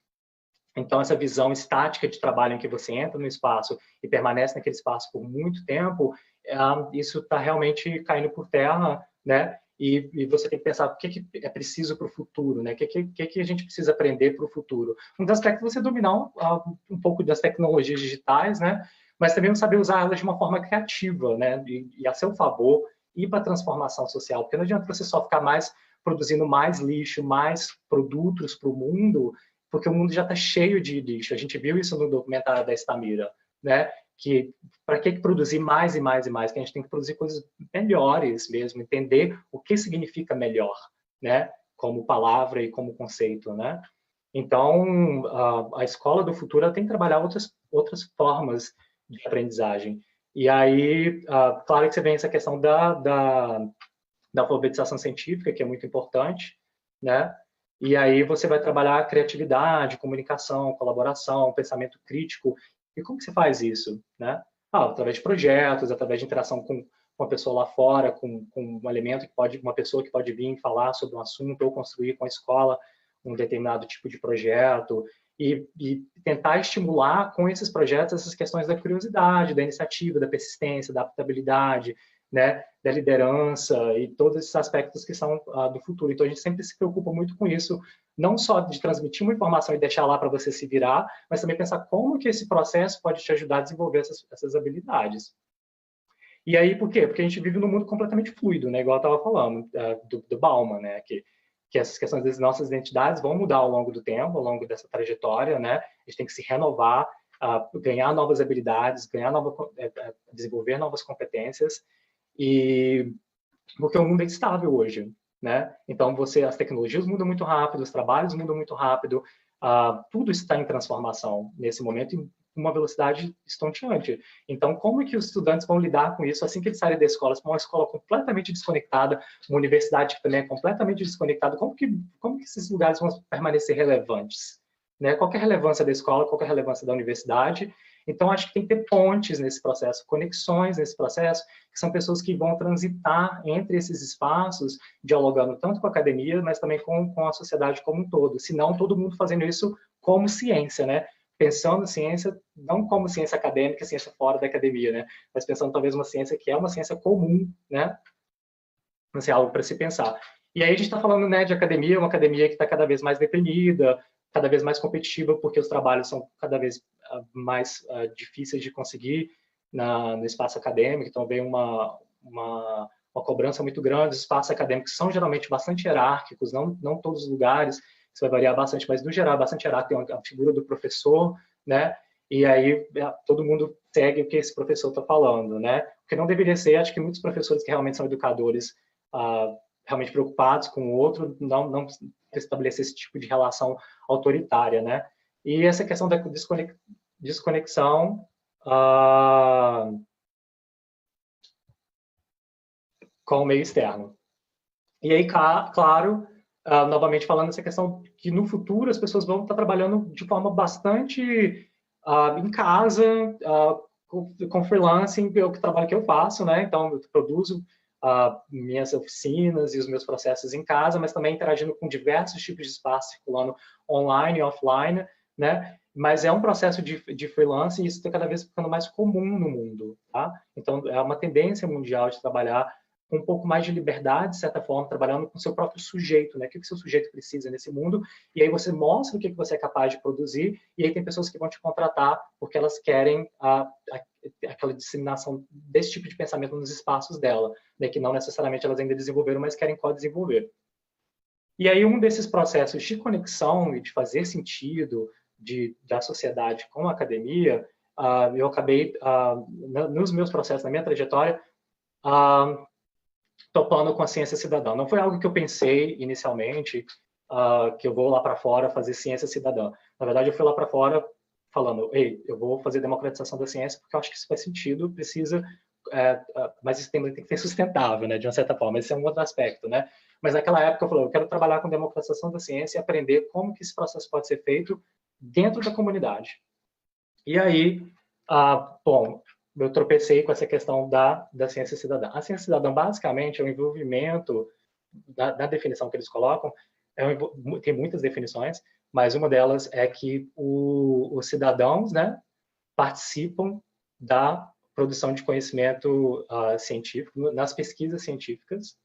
Então, essa visão estática de trabalho em que você entra no espaço e permanece naquele espaço por muito tempo, isso está realmente caindo por terra, né? E você tem que pensar o que é preciso para o futuro, né? O que a gente precisa aprender para o futuro. Um dos aspectos é você dominar um pouco das tecnologias digitais, né? Mas também saber usar elas de uma forma criativa, né? E a seu favor, ir para a transformação social. Porque não adianta você só ficar produzindo mais lixo, mais produtos para o mundo, porque o mundo já está cheio de lixo. A gente viu isso no documentário da Estamira, né? Que para que produzir mais e mais e mais? Que a gente tem que produzir coisas melhores mesmo, entender o que significa melhor, né? Como palavra e como conceito, né? Então, a escola do futuro tem que trabalhar outras formas de aprendizagem. E aí, claro que você vem essa questão da alfabetização científica, que é muito importante, né? E aí você vai trabalhar a criatividade, comunicação, colaboração, pensamento crítico. E como que você faz isso, né? Através de projetos, através de interação com uma pessoa lá fora, com um elemento uma pessoa que pode vir falar sobre um assunto ou construir com a escola um determinado tipo de projeto e tentar estimular com esses projetos essas questões da curiosidade, da iniciativa, da persistência, da adaptabilidade, né, da liderança e todos esses aspectos que são do futuro. Então, a gente sempre se preocupa muito com isso, não só de transmitir uma informação e deixar lá para você se virar, mas também pensar como que esse processo pode te ajudar a desenvolver essas habilidades. E aí, por quê? Porque a gente vive num mundo completamente fluido, né, igual eu estava falando, do Bauman, né, que essas questões das nossas identidades vão mudar ao longo do tempo, ao longo dessa trajetória, né, a gente tem que se renovar, ganhar novas habilidades, desenvolver novas competências, porque o mundo é instável hoje, né? Então, as tecnologias mudam muito rápido, os trabalhos mudam muito rápido, tudo está em transformação nesse momento, uma velocidade estonteante. Então, como é que os estudantes vão lidar com isso assim que eles saírem da escola? Uma escola completamente desconectada, uma universidade que também é completamente desconectada, como que esses lugares vão permanecer relevantes? Né? Qual que é a relevância da escola, qual que é a relevância da universidade? Então, acho que tem que ter pontes nesse processo, conexões nesse processo, que são pessoas que vão transitar entre esses espaços, dialogando tanto com a academia, mas também com a sociedade como um todo. Senão, todo mundo fazendo isso como ciência, né? Pensando ciência, não como ciência acadêmica, ciência fora da academia, né? Mas pensando talvez uma ciência que é uma ciência comum, né? Não sei, algo para se pensar. E aí a gente está falando, né, de academia, uma academia que está cada vez mais deprimida, cada vez mais competitiva, porque os trabalhos são cada vez mais difíceis de conseguir no espaço acadêmico, então vem uma cobrança muito grande. Os espaços acadêmicos são geralmente bastante hierárquicos, não todos os lugares, isso vai variar bastante, mas no geral bastante hierárquico, tem a figura do professor, né? E aí todo mundo segue o que esse professor está falando, né? O que não deveria ser, acho que muitos professores que realmente são educadores, realmente preocupados com o outro, não estabelecer esse tipo de relação autoritária, né? E essa questão da desconexão com o meio externo. E aí, claro, novamente falando essa questão que no futuro as pessoas vão estar trabalhando de forma bastante em casa, com freelancing, é o trabalho que eu faço, né? Então, eu produzo minhas oficinas e os meus processos em casa, mas também interagindo com diversos tipos de espaços, circulando online e offline, né? Mas é um processo de freelancing e isso está cada vez ficando mais comum no mundo, tá? Então, é uma tendência mundial de trabalhar com um pouco mais de liberdade, de certa forma, trabalhando com o seu próprio sujeito, né? O que o seu sujeito precisa nesse mundo, e aí você mostra o que você é capaz de produzir, e aí tem pessoas que vão te contratar porque elas querem aquela disseminação desse tipo de pensamento nos espaços dela, né? Que não necessariamente elas ainda desenvolveram, mas querem co-desenvolver. E aí um desses processos de conexão e de fazer sentido da sociedade com a academia, eu acabei, nos meus processos, na minha trajetória, topando com a ciência cidadã. Não foi algo que eu pensei inicialmente, que eu vou lá para fora fazer ciência cidadã. Na verdade, eu fui lá para fora falando, ei, eu vou fazer democratização da ciência porque eu acho que isso faz sentido, precisa, mas isso tem que ser sustentável, né, de uma certa forma. Esse é um outro aspecto, né? Mas naquela época eu falei, eu quero trabalhar com democratização da ciência e aprender como que esse processo pode ser feito dentro da comunidade. E aí, bom, eu tropecei com essa questão da ciência cidadã. A ciência cidadã, basicamente, é o envolvimento, da definição que eles colocam, tem muitas definições, mas uma delas é que os cidadãos, né, participam da produção de conhecimento científico, nas pesquisas científicas,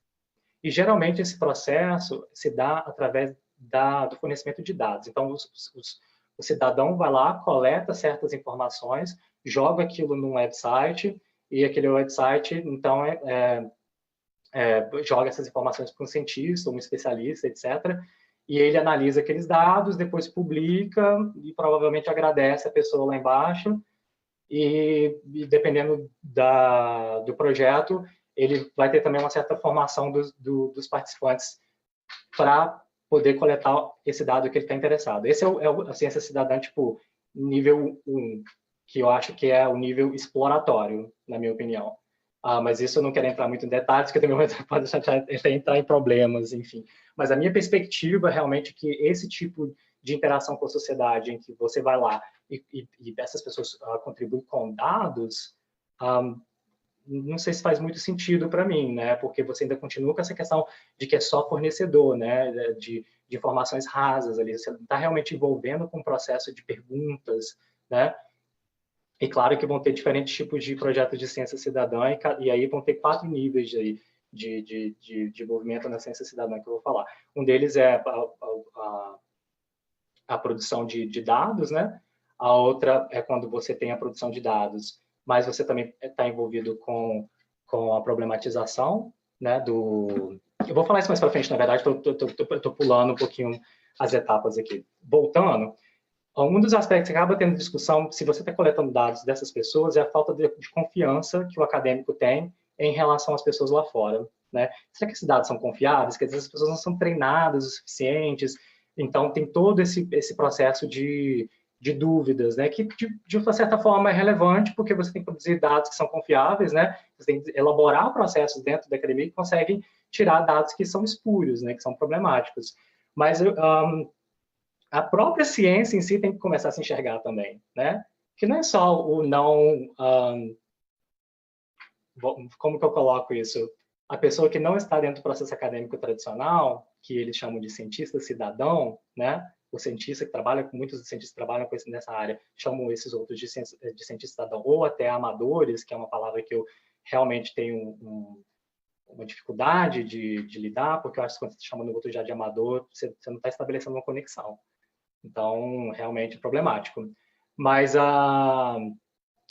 e geralmente esse processo se dá através do fornecimento de dados. Então, o cidadão vai lá, coleta certas informações, joga aquilo num website, e aquele website, então, joga essas informações para um cientista, um especialista, etc., e ele analisa aqueles dados, depois publica, e provavelmente agradece a pessoa lá embaixo, e dependendo do projeto, ele vai ter também uma certa formação dos participantes para poder coletar esse dado que ele está interessado. Esse é a ciência cidadã, tipo, nível 1, que eu acho que é o nível exploratório, na minha opinião. Mas isso eu não quero entrar muito em detalhes, porque também pode entrar em problemas, enfim. Mas a minha perspectiva, realmente, é que esse tipo de interação com a sociedade, em que você vai lá e essas pessoas contribuem com dados, não sei se faz muito sentido para mim, né? Porque você ainda continua com essa questão de que é só fornecedor, né? De informações rasas ali. Você está realmente envolvendo com um processo de perguntas, né? E claro que vão ter diferentes tipos de projetos de ciência cidadã, e aí vão ter 4 níveis de envolvimento na ciência cidadã que eu vou falar. Um deles é a produção de dados, né? A outra é quando você tem a produção de dados, mas você também está envolvido com a problematização, né? Eu vou falar isso mais para frente, na verdade, eu estou pulando um pouquinho as etapas aqui. Voltando, um dos aspectos que acaba tendo discussão, se você está coletando dados dessas pessoas, é a falta de confiança que o acadêmico tem em relação às pessoas lá fora, né? Será que esses dados são confiáveis? Quer dizer, as pessoas não são treinadas o suficientes, então tem todo esse processo de de dúvidas, né? Que de uma certa forma é relevante, porque você tem que produzir dados que são confiáveis, né? Você tem que elaborar processos dentro da academia que conseguem tirar dados que são espúrios, né? Que são problemáticos. Mas a própria ciência em si tem que começar a se enxergar também, né? Que não é só o não... como que eu coloco isso? A pessoa que não está dentro do processo acadêmico tradicional, que eles chamam de cientista cidadão, né? O cientista que trabalha com, muitos cientistas que trabalham com nessa área, chamam esses outros de cientista cidadão, ou até amadores, que é uma palavra que eu realmente tenho uma dificuldade de lidar, porque eu acho que quando você está chamando o outro já de amador, você não está estabelecendo uma conexão. Então, realmente é problemático. Mas a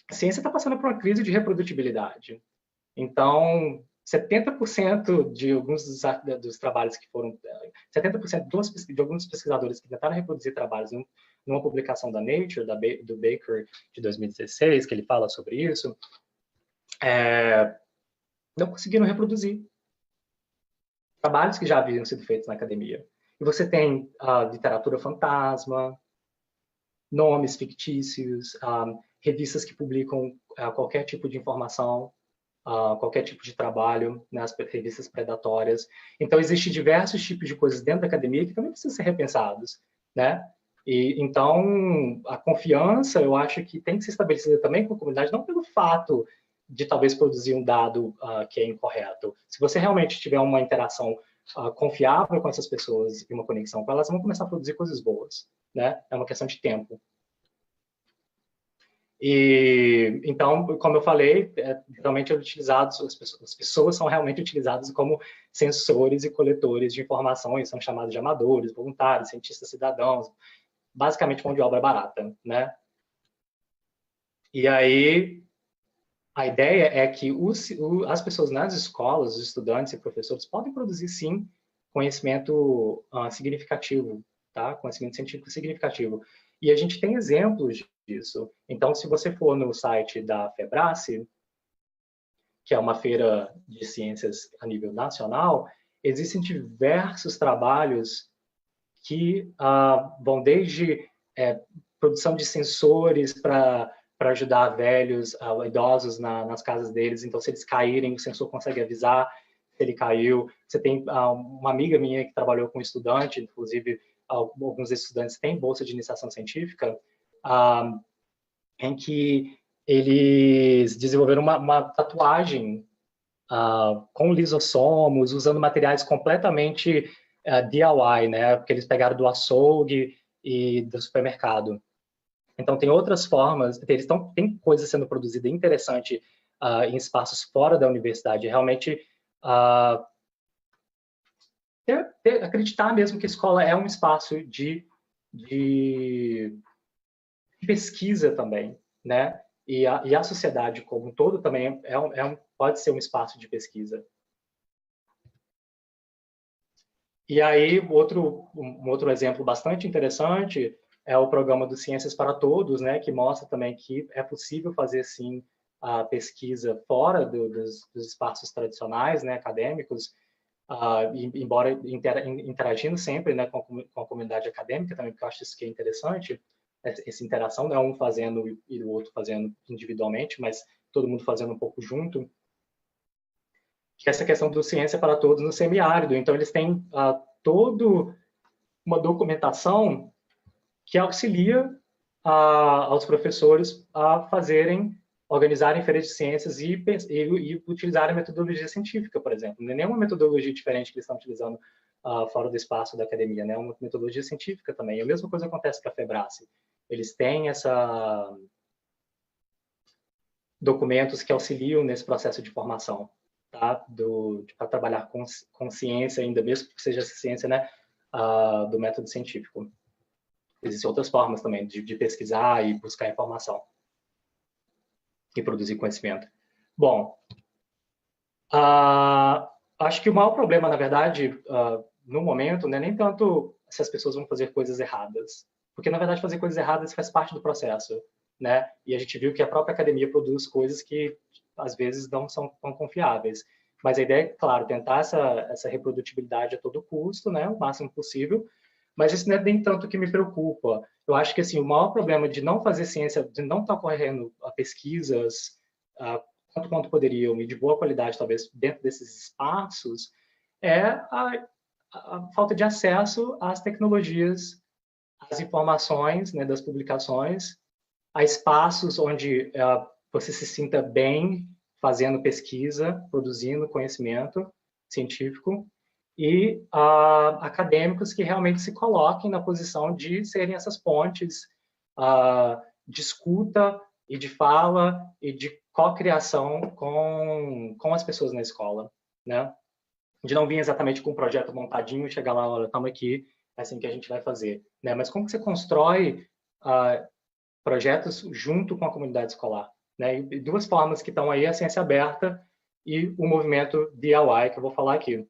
ciência está passando por uma crise de reprodutibilidade. Então, 70% de alguns dos trabalhos que foram... 70% de alguns pesquisadores que tentaram reproduzir trabalhos numa publicação da Nature, do Baker, de 2016, que ele fala sobre isso, não conseguiram reproduzir trabalhos que já haviam sido feitos na academia. E você tem a literatura fantasma, nomes fictícios, revistas que publicam qualquer tipo de informação, qualquer tipo de trabalho, né, as revistas predatórias. Então, existem diversos tipos de coisas dentro da academia que também precisam ser repensados, né? E, então, a confiança, eu acho que tem que ser estabelecida também com a comunidade, não pelo fato de talvez produzir um dado que é incorreto. Se você realmente tiver uma interação confiável com essas pessoas e uma conexão com elas, vão começar a produzir coisas boas, né? É uma questão de tempo. E, então, como eu falei, realmente as pessoas são realmente utilizadas como sensores e coletores de informações, são chamados de amadores, voluntários, cientistas cidadãos, basicamente mão de obra barata, né? E aí, a ideia é que as pessoas nas escolas, os estudantes e professores, podem produzir, sim, conhecimento significativo, tá? Conhecimento científico significativo. E a gente tem exemplos disso. Então, se você for no site da FEBRACE, que é uma feira de ciências a nível nacional, existem diversos trabalhos que vão desde produção de sensores para ajudar velhos, idosos nas casas deles. Então, se eles caírem, o sensor consegue avisar se ele caiu. Você tem uma amiga minha que trabalhou com estudante, inclusive alguns estudantes têm bolsa de iniciação científica, em que eles desenvolveram uma tatuagem com lisossomos, usando materiais completamente DIY, né? Porque eles pegaram do açougue e do supermercado. Então, tem outras formas, tem coisa sendo produzida interessante em espaços fora da universidade. Realmente, acreditar mesmo que a escola é um espaço de pesquisa também, né? E a sociedade como um todo também pode ser um espaço de pesquisa. E aí, um outro exemplo bastante interessante é o programa do Ciências para Todos, né, que mostra também que é possível fazer, sim, a pesquisa fora dos espaços tradicionais, né, acadêmicos, embora interagindo sempre, né, com a comunidade acadêmica também, porque eu acho isso que é interessante, essa interação, né, um fazendo e o outro fazendo individualmente, mas todo mundo fazendo um pouco junto, que é essa questão do Ciência para Todos no semiárido. Então, eles têm toda uma documentação que auxilia aos professores a organizarem feiras de ciências e utilizarem metodologia científica, por exemplo. Não é nenhuma metodologia diferente que eles estão utilizando fora do espaço da academia, né? É uma metodologia científica também. E a mesma coisa acontece com a FEBRACE. Eles têm documentos que auxiliam nesse processo de formação, tá? Para trabalhar com ciência, ainda mesmo que seja ciência, né? Do método científico. Existem outras formas também de pesquisar e buscar informação e produzir conhecimento. Bom, acho que o maior problema, na verdade, no momento, não é nem tanto se as pessoas vão fazer coisas erradas, porque, na verdade, fazer coisas erradas faz parte do processo, né? E a gente viu que a própria academia produz coisas que, às vezes, não são tão confiáveis. Mas a ideia é, claro, tentar essa reprodutibilidade a todo custo, né? O máximo possível, Mas isso não é nem tanto que me preocupa. Eu acho que assim, o maior problema de não fazer ciência, de não estar correndo a pesquisas tanto quanto poderiam e de boa qualidade, talvez, dentro desses espaços, é a falta de acesso às tecnologias, às informações, né, das publicações, a espaços onde você se sinta bem fazendo pesquisa, produzindo conhecimento científico, e acadêmicos que realmente se coloquem na posição de serem essas pontes de escuta e de fala e de co-criação com as pessoas na escola, né? De não vir exatamente com um projeto montadinho, chegar lá, olha, estamos aqui, é assim que a gente vai fazer, né? Mas como que você constrói projetos junto com a comunidade escolar, né? E duas formas que estão aí, a ciência aberta e o movimento DIY, que eu vou falar aqui.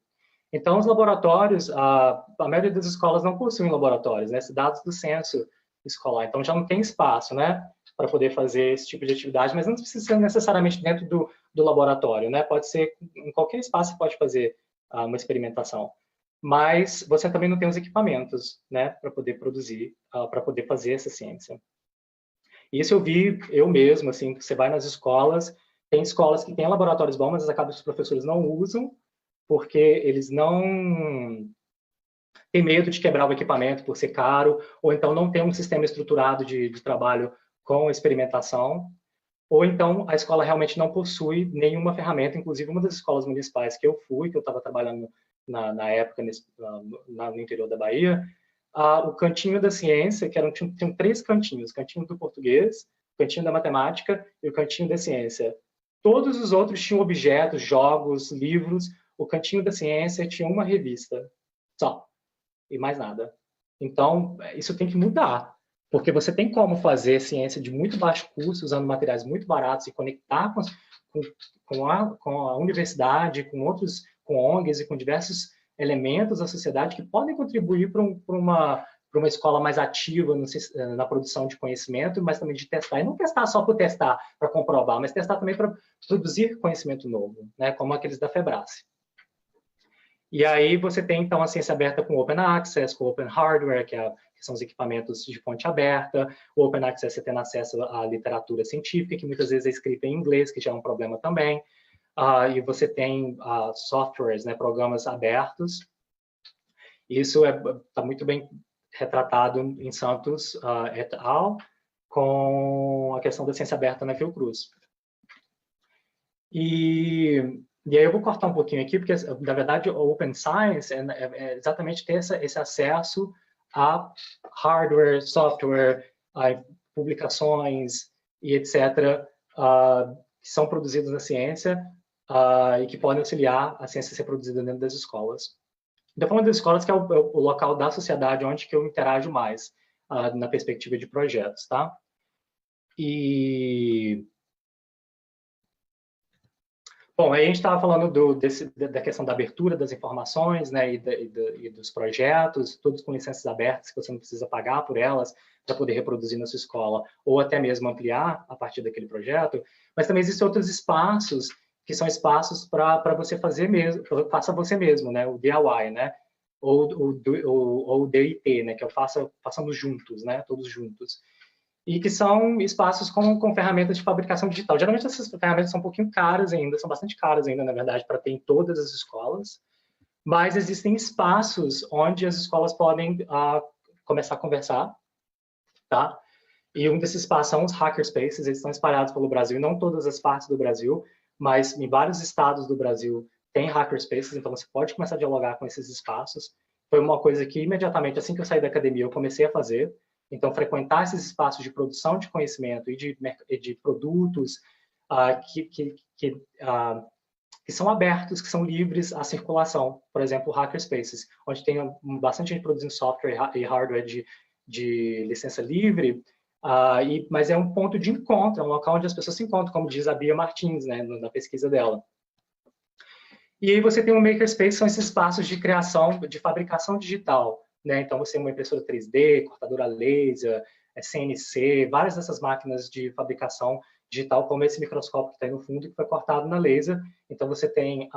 Então, os laboratórios, a maioria das escolas não possuem laboratórios, né? Dados do censo escolar, então já não tem espaço, né, para poder fazer esse tipo de atividade, mas não precisa ser necessariamente dentro do laboratório, né? Pode ser em qualquer espaço você pode fazer uma experimentação. Mas você também não tem os equipamentos, né, para poder produzir, para poder fazer essa ciência. Isso eu vi eu mesmo, assim, você vai nas escolas, tem escolas que têm laboratórios bons, mas acaba que os professores não usam, porque eles não têm medo de quebrar o equipamento por ser caro, ou então não tem um sistema estruturado de trabalho com experimentação, ou então a escola realmente não possui nenhuma ferramenta, inclusive uma das escolas municipais que eu fui, que eu estava trabalhando na época no interior da Bahia, o cantinho da ciência, que tinham 3 cantinhos, o cantinho do português, o cantinho da matemática e o cantinho da ciência. Todos os outros tinham objetos, jogos, livros. O cantinho da ciência tinha uma revista só, e mais nada. Então, isso tem que mudar, porque você tem como fazer ciência de muito baixo custo, usando materiais muito baratos e conectar com a universidade, com ONGs e com diversos elementos da sociedade que podem contribuir para uma escola mais ativa na produção de conhecimento, mas também de testar. E não testar só por testar, para comprovar, mas testar também para produzir conhecimento novo, né, como aqueles da FEBRASE. E aí você tem, então, a ciência aberta com Open Access, com Open Hardware, que são os equipamentos de fonte aberta. O Open Access você tem acesso à literatura científica, que muitas vezes é escrita em inglês, que já é um problema também. E você tem softwares, né, programas abertos. Isso está muito bem retratado em Santos et al., com a questão da ciência aberta na Fiocruz. E aí eu vou cortar um pouquinho aqui, porque, na verdade, o Open Science é exatamente ter esse acesso a hardware, software, a publicações e etc., que são produzidos na ciência e que podem auxiliar a ciência a ser produzida dentro das escolas. Estou falando das escolas, que é o local da sociedade onde que eu interajo mais na perspectiva de projetos, tá? Bom, aí a gente estava falando da questão da abertura das informações, né, e dos projetos, todos com licenças abertas, que você não precisa pagar por elas para poder reproduzir na sua escola, ou até mesmo ampliar a partir daquele projeto. Mas também existem outros espaços, que são espaços para você fazer mesmo, faça você mesmo, né, o DIY, né, ou o DIT, né, que é o façamos juntos, né, todos juntos. E que são espaços com ferramentas de fabricação digital. Geralmente essas ferramentas são um pouquinho caras ainda, são bastante caras ainda, na verdade, para ter em todas as escolas, mas existem espaços onde as escolas podem começar a conversar, tá? E um desses espaços são os hackerspaces, eles estão espalhados pelo Brasil, não todas as partes do Brasil, mas em vários estados do Brasil tem hackerspaces, então você pode começar a dialogar com esses espaços. Foi uma coisa que imediatamente, assim que eu saí da academia, eu comecei a fazer. Então, frequentar esses espaços de produção de conhecimento e de produtos que são abertos, que são livres à circulação. Por exemplo, hackerspaces, onde tem bastante gente produzindo software e hardware de licença livre, mas é um ponto de encontro, é um local onde as pessoas se encontram, como diz a Bia Martins, né, na pesquisa dela. E aí você tem um makerspace, são esses espaços de criação, de fabricação digital, né? Então, você tem uma impressora 3D, cortadora laser, CNC, várias dessas máquinas de fabricação digital, como esse microscópio que está aí no fundo, que foi cortado na laser. Então, você tem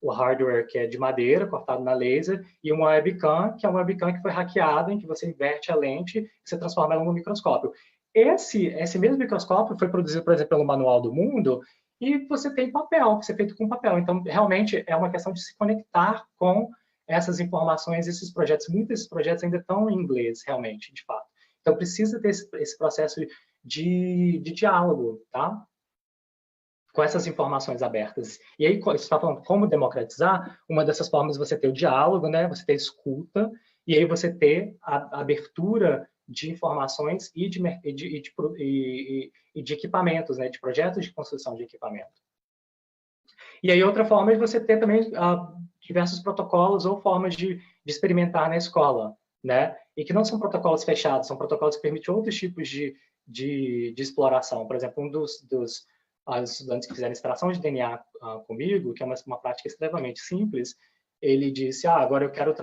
o hardware que é de madeira, cortado na laser, e uma webcam, que é uma webcam que foi hackeada, em que você inverte a lente e você transforma ela num microscópio. Esse mesmo microscópio foi produzido, por exemplo, pelo Manual do Mundo, e você tem papel, que é feito com papel. Então, realmente, é uma questão de se conectar com essas informações, esses projetos. Muitos desses projetos ainda estão em inglês, realmente, de fato. Então, precisa ter esse processo de diálogo, tá? Com essas informações abertas. E aí, você está falando como democratizar, uma dessas formas é você ter o diálogo, né? Você ter escuta, e aí você ter a abertura de informações e de equipamentos, né? De projetos de construção de equipamento. E aí, outra forma é você ter também diversos protocolos ou formas de experimentar na escola, né? E que não são protocolos fechados, são protocolos que permitem outros tipos de exploração. Por exemplo, um dos estudantes que fizeram extração de DNA comigo, que é uma prática extremamente simples, ele disse, agora eu quero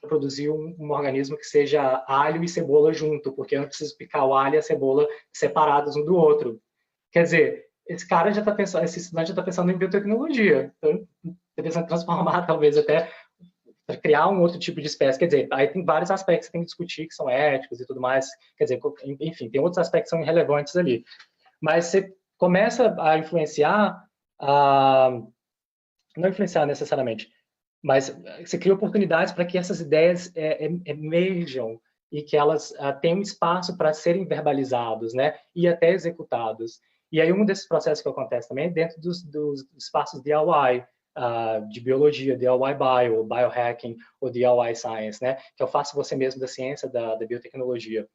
produzir um organismo que seja alho e cebola junto, porque eu não preciso picar o alho e a cebola separados um do outro. Quer dizer, esse estudante já está pensando em biotecnologia, então, está pensando em transformar, talvez até, para criar um outro tipo de espécie. Quer dizer, aí tem vários aspectos que tem que discutir, que são éticos e tudo mais, quer dizer, enfim, tem outros aspectos que são irrelevantes ali. Mas você começa a influenciar, não influenciar necessariamente, mas você cria oportunidades para que essas ideias emerjam e que elas tenham espaço para serem verbalizados, né, e até executados. E aí um desses processos que acontece também é dentro dos espaços DIY, de biologia, DIY Bio, Biohacking ou DIY Science, né, que é o faça você mesmo da ciência da biotecnologia,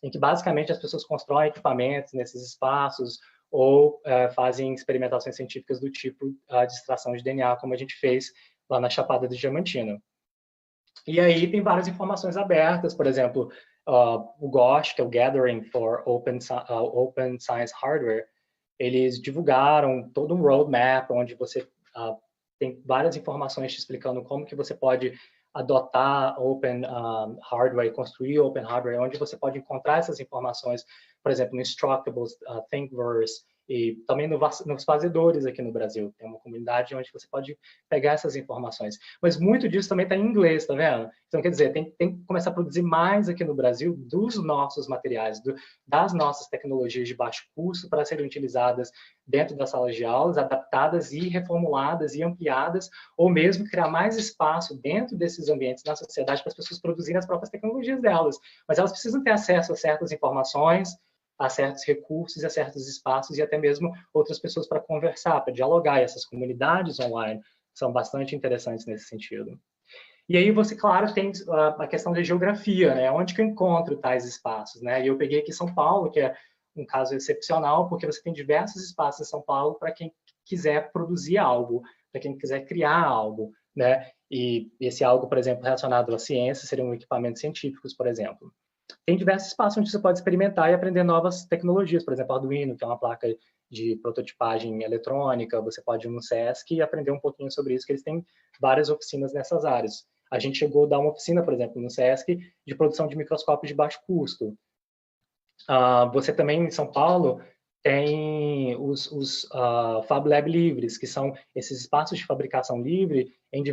em que basicamente as pessoas constroem equipamentos nesses espaços ou fazem experimentações científicas do tipo de extração de DNA, como a gente fez lá na Chapada do Diamantina. E aí tem várias informações abertas, por exemplo, o GOSH, que é o Gathering for Open Science Hardware, eles divulgaram todo um roadmap onde você tem várias informações te explicando como que você pode adotar open hardware e construir open hardware, onde você pode encontrar essas informações, por exemplo, no Instructables, Thingiverse, e também nos fazedores aqui no Brasil. Tem uma comunidade onde você pode pegar essas informações. Mas muito disso também está em inglês, tá vendo? Então, quer dizer, tem que começar a produzir mais aqui no Brasil dos nossos materiais, das nossas tecnologias de baixo custo para serem utilizadas dentro das salas de aulas, adaptadas e reformuladas e ampliadas, ou mesmo criar mais espaço dentro desses ambientes na sociedade para as pessoas produzirem as próprias tecnologias delas. Mas elas precisam ter acesso a certas informações, a certos recursos, a certos espaços e até mesmo outras pessoas para conversar, para dialogar. E essas comunidades online são bastante interessantes nesse sentido. E aí você, claro, tem a questão da geografia, né? Onde que eu encontro tais espaços, né? E eu peguei aqui São Paulo, que é um caso excepcional, porque você tem diversos espaços em São Paulo para quem quiser produzir algo, para quem quiser criar algo, né? E esse algo, por exemplo, relacionado à ciência, seriam equipamentos científicos, por exemplo. Tem diversos espaços onde você pode experimentar e aprender novas tecnologias, por exemplo, Arduino, que é uma placa de prototipagem eletrônica, você pode ir no SESC e aprender um pouquinho sobre isso, que eles têm várias oficinas nessas áreas. A gente chegou a dar uma oficina, por exemplo, no SESC, de produção de microscópios de baixo custo. Você também, em São Paulo, tem os Fab Lab livres, que são esses espaços de fabricação livre em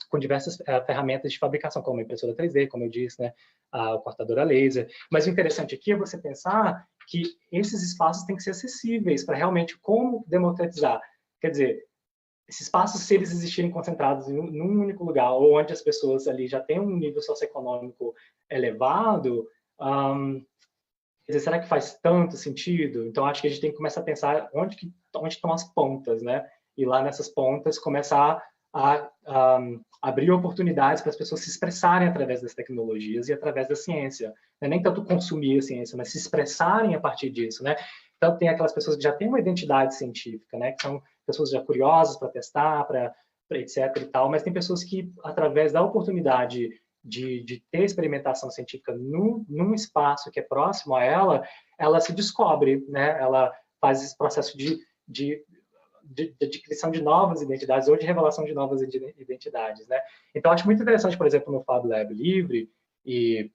com diversas ferramentas de fabricação, como a impressora 3D, como eu disse, né, a cortadora laser. Mas o interessante aqui é você pensar que esses espaços têm que ser acessíveis para realmente como democratizar. Quer dizer, esses espaços, se eles existirem concentrados num único lugar, ou onde as pessoas ali já têm um nível socioeconômico elevado, quer dizer, será que faz tanto sentido? Então, acho que a gente tem que começar a pensar onde estão as pontas, né? E lá nessas pontas começar a abrir oportunidades para as pessoas se expressarem através das tecnologias e através da ciência. Não é nem tanto consumir a ciência, mas se expressarem a partir disso, né? Então, tem aquelas pessoas que já têm uma identidade científica, né? Que são pessoas já curiosas para testar, para etc e tal, mas tem pessoas que, através da oportunidade de ter experimentação científica num espaço que é próximo a ela se descobre, né? Ela faz esse processo de criação de novas identidades ou de revelação de novas identidades, né? Então, acho muito interessante, por exemplo, no Fab Lab Livre, e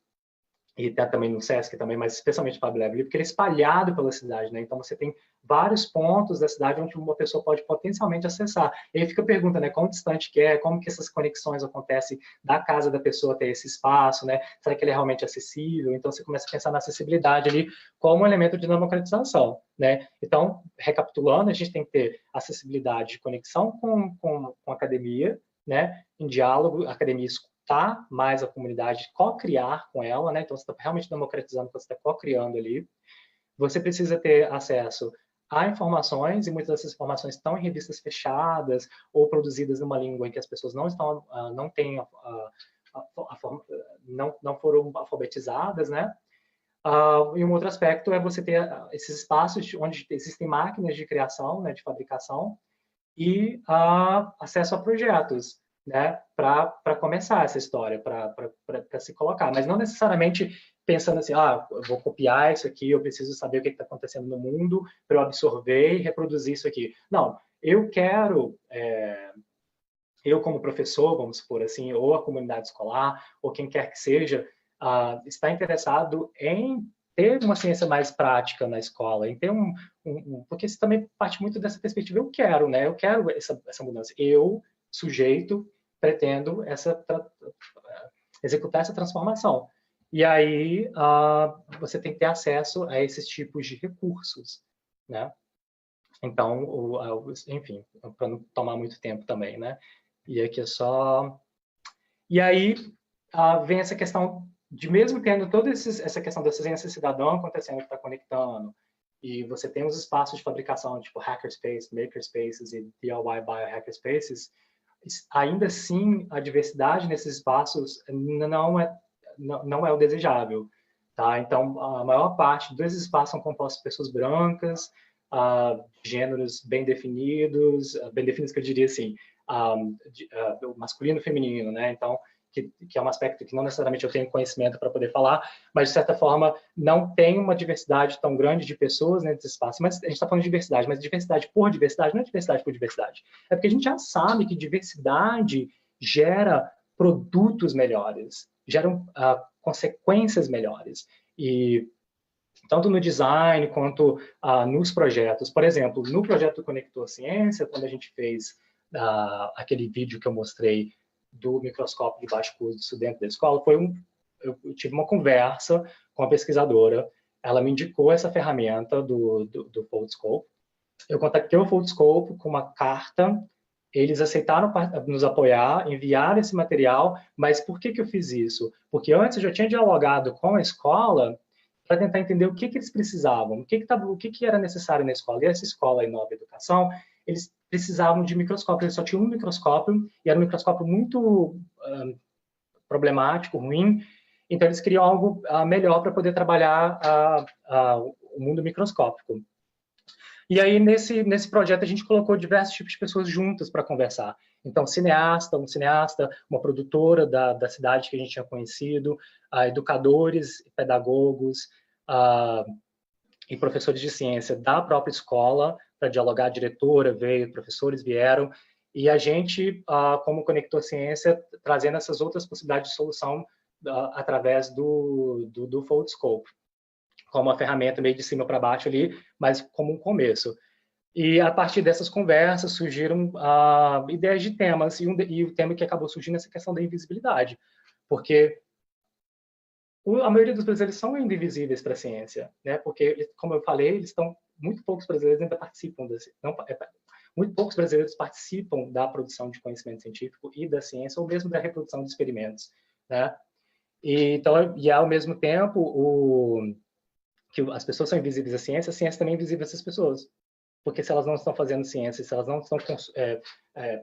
e tem também no SESC também, mas especialmente para a Fab Lab, porque ele é espalhado pela cidade, né? Então você tem vários pontos da cidade onde uma pessoa pode potencialmente acessar. E aí fica a pergunta, né? Quão distante que é, como que essas conexões acontecem da casa da pessoa até esse espaço, né? Será que ele é realmente acessível? Então você começa a pensar na acessibilidade ali como um elemento de democratização, né? Então, recapitulando, a gente tem que ter acessibilidade de conexão com a academia, né? Em diálogo, a academia escutar mais a comunidade, co-criar com ela, né? Então, você está realmente democratizando, você está co-criando ali. Você precisa ter acesso a informações, e muitas dessas informações estão em revistas fechadas ou produzidas numa língua em que as pessoas não estão, não têm, não foram alfabetizadas, né? E um outro aspecto é você ter esses espaços onde existem máquinas de criação, né, de fabricação, e acesso a projetos, né, para começar essa história, para se colocar, mas não necessariamente pensando assim, eu vou copiar isso aqui, eu preciso saber o que está acontecendo no mundo para eu absorver e reproduzir isso aqui. Não, eu quero, eu como professor, vamos supor assim, ou a comunidade escolar, ou quem quer que seja, está interessado em ter uma ciência mais prática na escola, em ter porque isso também parte muito dessa perspectiva, eu quero, né? Eu quero essa mudança. Eu, sujeito, pretendo executar essa transformação. E aí você tem que ter acesso a esses tipos de recursos, né? Então, enfim, para não tomar muito tempo também, né? E aqui é só... E aí vem essa questão de mesmo tendo toda essa questão da ciência cidadã acontecendo, que está conectando, e você tem os espaços de fabricação, tipo hackerspace, makerspaces e DIY biohackerspaces, ainda assim a diversidade nesses espaços não é o desejável, tá? Então a maior parte desses espaços são compostos por pessoas brancas, gêneros bem definidos que eu diria assim, masculino e feminino, né? Então que é um aspecto que não necessariamente eu tenho conhecimento para poder falar, mas, de certa forma, não tem uma diversidade tão grande de pessoas nesse espaço. Mas a gente está falando de diversidade, mas diversidade por diversidade não é diversidade por diversidade. É porque a gente já sabe que diversidade gera produtos melhores, geram consequências melhores. E tanto no design quanto nos projetos. Por exemplo, no projeto do Conector Ciência, quando a gente fez aquele vídeo que eu mostrei do microscópio de baixo custo dentro da escola, eu tive uma conversa com a pesquisadora, ela me indicou essa ferramenta do Foldscope, eu contactei o Foldscope com uma carta, eles aceitaram nos apoiar, enviaram esse material, mas por que eu fiz isso? Porque antes eu já tinha dialogado com a escola para tentar entender o que eles precisavam, o que era necessário na escola. E essa escola, a Inova Educação, eles precisavam de microscópio, eles só tinham um microscópio, e era um microscópio muito problemático, ruim, então eles queriam algo melhor para poder trabalhar o mundo microscópico. E aí, nesse projeto, a gente colocou diversos tipos de pessoas juntas para conversar. Então, um cineasta, uma produtora da cidade que a gente tinha conhecido, educadores, pedagogos e professores de ciência da própria escola, para dialogar, a diretora veio, professores vieram, e a gente, como Conector Ciência, trazendo essas outras possibilidades de solução através do Foldscope, como uma ferramenta meio de cima para baixo ali, mas como um começo. E a partir dessas conversas surgiram ideias de temas, e o tema que acabou surgindo é essa questão da invisibilidade, porque a maioria dos brasileiros são invisíveis para a ciência, né? Porque, como eu falei, muito poucos brasileiros ainda participam muito poucos brasileiros participam da produção de conhecimento científico e da ciência, ou mesmo da reprodução de experimentos, né? E ao mesmo tempo, que as pessoas são invisíveis à ciência, a ciência também é invisível a essas pessoas. Porque se elas não estão fazendo ciência, se elas não estão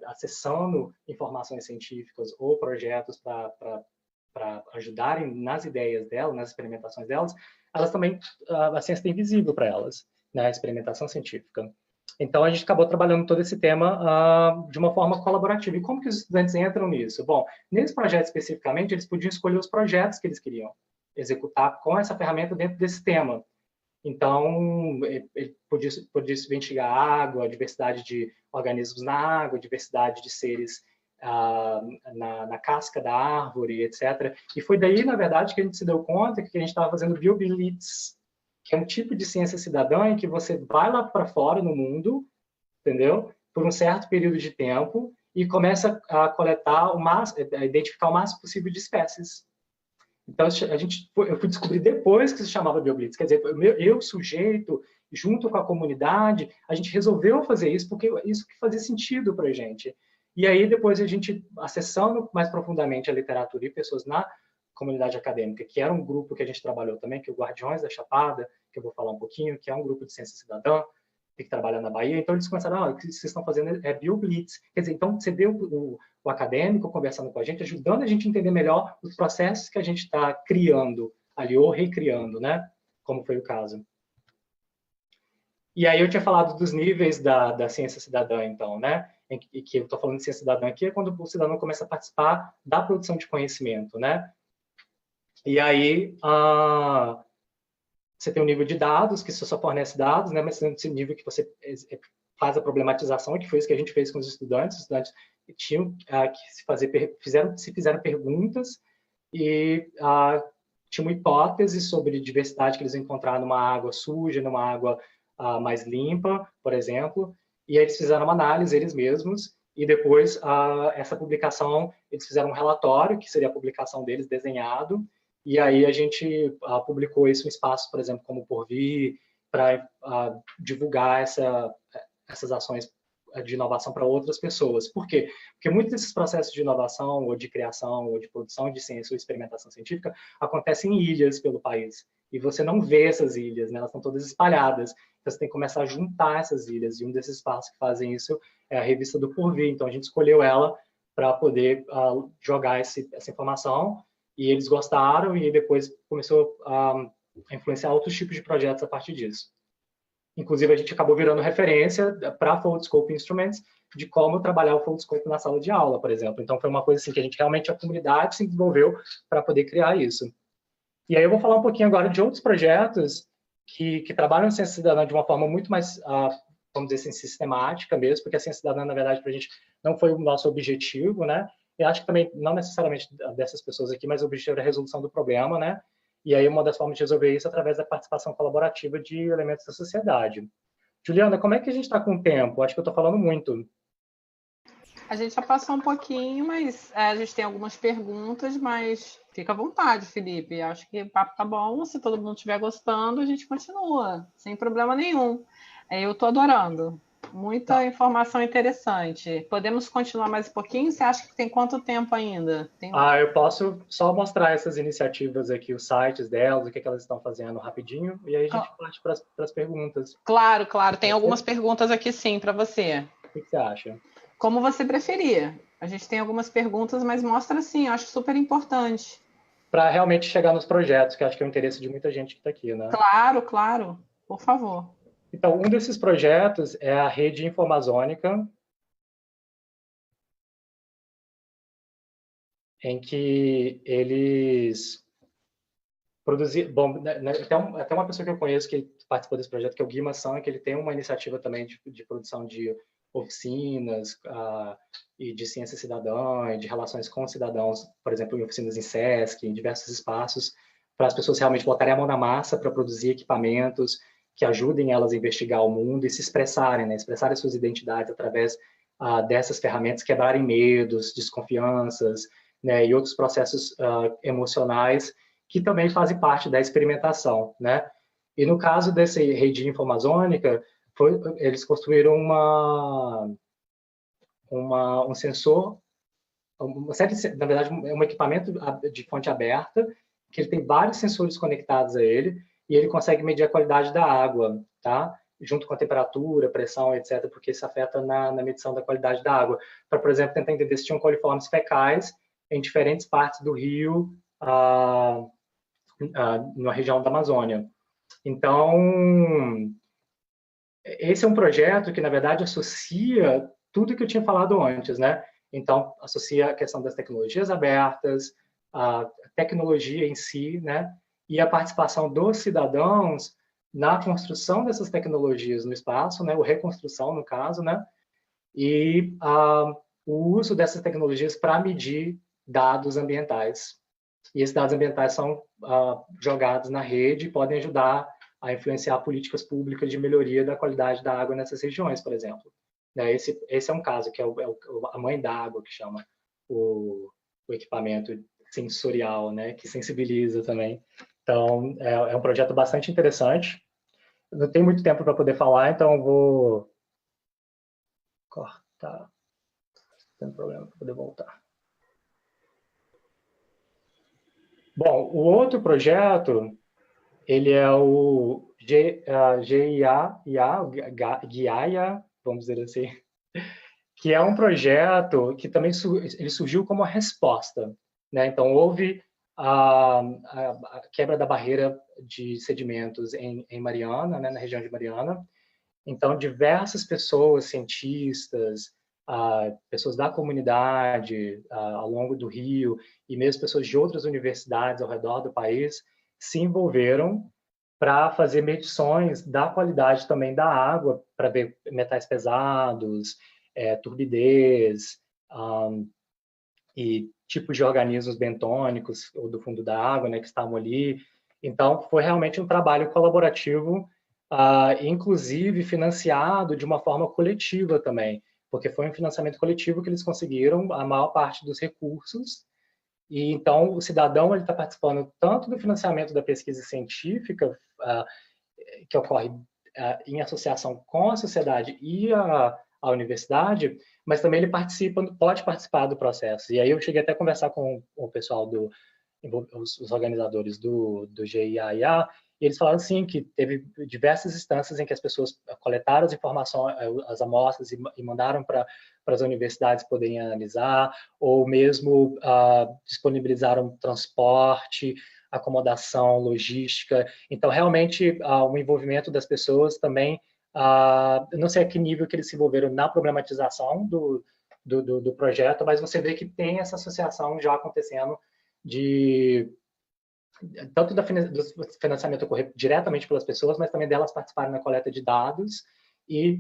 acessando informações científicas ou projetos para ajudarem nas ideias delas, nas experimentações delas, elas também, a ciência é invisível para elas, né, a experimentação científica. Então, a gente acabou trabalhando todo esse tema de uma forma colaborativa. E como que os estudantes entram nisso? Bom, nesse projeto especificamente, eles podiam escolher os projetos que eles queriam executar com essa ferramenta dentro desse tema. Então, ele podia investigar a água, a diversidade de organismos na água, a diversidade de seres na casca da árvore, etc. E foi daí, na verdade, que a gente se deu conta que a gente estava fazendo bioblitz, que é um tipo de ciência cidadã em que você vai lá para fora no mundo, entendeu? Por um certo período de tempo e começa a coletar a identificar o máximo possível de espécies. Então, eu fui descobrir depois que se chamava bioblitz. Quer dizer, eu, sujeito, junto com a comunidade, a gente resolveu fazer isso porque isso que fazia sentido para a gente. E aí, depois, a gente, acessando mais profundamente a literatura e pessoas na comunidade acadêmica, que era um grupo que a gente trabalhou também, que é o Guardiões da Chapada, que eu vou falar um pouquinho, que é um grupo de ciência cidadã, que trabalha na Bahia. Então, eles começaram, o que vocês estão fazendo é bioblitz. Quer dizer, então, você vê o acadêmico conversando com a gente, ajudando a gente a entender melhor os processos que a gente está criando ali, ou recriando, né? Como foi o caso. E aí eu tinha falado dos níveis da ciência cidadã, então, né? E que eu estou falando de ciência cidadã aqui é quando o cidadão começa a participar da produção de conhecimento, né? E aí, você tem um nível de dados, que você só fornece dados, né? Mas tem esse nível que você faz a problematização, que foi isso que a gente fez com os estudantes. Os estudantes tinham que fizeram perguntas e tinha uma hipótese sobre diversidade que eles encontraram numa água suja, numa água mais limpa, por exemplo, e aí eles fizeram uma análise, eles mesmos, e depois, essa publicação, eles fizeram um relatório, que seria a publicação deles desenhado, e aí a gente publicou isso em espaços, por exemplo, como o Porvir, para divulgar essas ações de inovação para outras pessoas. Por quê? Porque muitos desses processos de inovação, ou de criação, ou de produção de ciência ou experimentação científica acontecem em ilhas pelo país. E você não vê essas ilhas, né? Elas estão todas espalhadas. Então, você tem que começar a juntar essas ilhas. E um desses espaços que fazem isso é a revista do Porvir. Então, a gente escolheu ela para poder jogar essa informação. E eles gostaram, e depois começou a influenciar outros tipos de projetos a partir disso. Inclusive, a gente acabou virando referência para Foldscope Instruments de como trabalhar o Foldscope na sala de aula, por exemplo. Então, foi uma coisa assim que a comunidade se desenvolveu para poder criar isso. E aí eu vou falar um pouquinho agora de outros projetos que trabalham em ciência cidadã de uma forma muito mais, vamos dizer assim, sistemática mesmo, porque a ciência cidadã, na verdade, para a gente não foi o nosso objetivo, né? E acho que também, não necessariamente dessas pessoas aqui, mas o objetivo era a resolução do problema, né? E aí uma das formas de resolver isso é através da participação colaborativa de elementos da sociedade. Juliana, como é que a gente está com o tempo? Acho que eu estou falando muito. A gente já passou um pouquinho, mas a gente tem algumas perguntas, mas fica à vontade, Felipe. Acho que o papo tá bom. Se todo mundo estiver gostando, a gente continua, sem problema nenhum. Eu estou adorando. Muita informação interessante. Podemos continuar mais um pouquinho? Você acha que tem quanto tempo ainda? Eu posso só mostrar essas iniciativas aqui, os sites delas, o que elas estão fazendo rapidinho, e aí a gente parte para as perguntas. Claro. Tem algumas perguntas aqui sim para você. O que você acha? Como você preferir. A gente tem algumas perguntas, mas mostra assim, eu acho super importante. Para realmente chegar nos projetos, que acho que é o interesse de muita gente que está aqui, né? Claro. Por favor. Então, um desses projetos é a Rede Infomazônica, em que eles produziram... Bom, até uma pessoa que eu conheço que participou desse projeto, que é o Gui Massan, que ele tem uma iniciativa também de produção de oficinas e de ciência cidadã, e de relações com cidadãos, por exemplo, em oficinas em SESC, em diversos espaços, para as pessoas realmente botarem a mão na massa para produzir equipamentos que ajudem elas a investigar o mundo e se expressarem, né? Expressarem suas identidades através dessas ferramentas, quebrarem medos, desconfianças, né? E outros processos emocionais que também fazem parte da experimentação, né? E no caso dessa rede infomazônica, eles construíram um sensor, uma série na verdade, um equipamento de fonte aberta, que ele tem vários sensores conectados a ele, e ele consegue medir a qualidade da água, tá? Junto com a temperatura, pressão, etc., porque isso afeta na medição da qualidade da água. Para, por exemplo, tentar entender se tinham coliformes fecais em diferentes partes do rio, na região da Amazônia. Então, esse é um projeto que, na verdade, associa tudo que eu tinha falado antes, né? Então, associa a questão das tecnologias abertas, a tecnologia em si, né? E a participação dos cidadãos na construção dessas tecnologias no espaço, né? Ou reconstrução, no caso, né? E o uso dessas tecnologias para medir dados ambientais. E esses dados ambientais são jogados na rede e podem ajudar a influenciar políticas públicas de melhoria da qualidade da água nessas regiões, por exemplo. Esse é um caso, que é a mãe da água, que chama o equipamento sensorial, né, que sensibiliza também. Então, é um projeto bastante interessante. Não tem muito tempo para poder falar, então eu vou cortar. Não tem problema para poder voltar. Bom, o outro projeto, ele é o GIAIA, vamos dizer assim, que é um projeto que também ele surgiu como uma resposta, né? Então, houve a quebra da barreira de sedimentos em Mariana, né, na região de Mariana. Então, diversas pessoas, cientistas, pessoas da comunidade ao longo do rio e mesmo pessoas de outras universidades ao redor do país se envolveram para fazer medições da qualidade também da água, para ver metais pesados, turbidez e tipos de organismos bentônicos ou do fundo da água, né, que estavam ali. Então, foi realmente um trabalho colaborativo, inclusive financiado de uma forma coletiva também, porque foi um financiamento coletivo que eles conseguiram a maior parte dos recursos. E então o cidadão está participando tanto do financiamento da pesquisa científica, que ocorre em associação com a sociedade e a universidade, mas também ele pode participar do processo. E aí eu cheguei até a conversar com o pessoal os organizadores do GIAIA, e eles falaram assim que teve diversas instâncias em que as pessoas coletaram as informações, as amostras e mandaram para as universidades poderem analisar, ou mesmo disponibilizaram transporte, acomodação, logística. Então, realmente, o envolvimento das pessoas também, não sei a que nível que eles se envolveram na problematização do projeto, mas você vê que tem essa associação já acontecendo tanto do financiamento ocorrer diretamente pelas pessoas, mas também delas participarem na coleta de dados e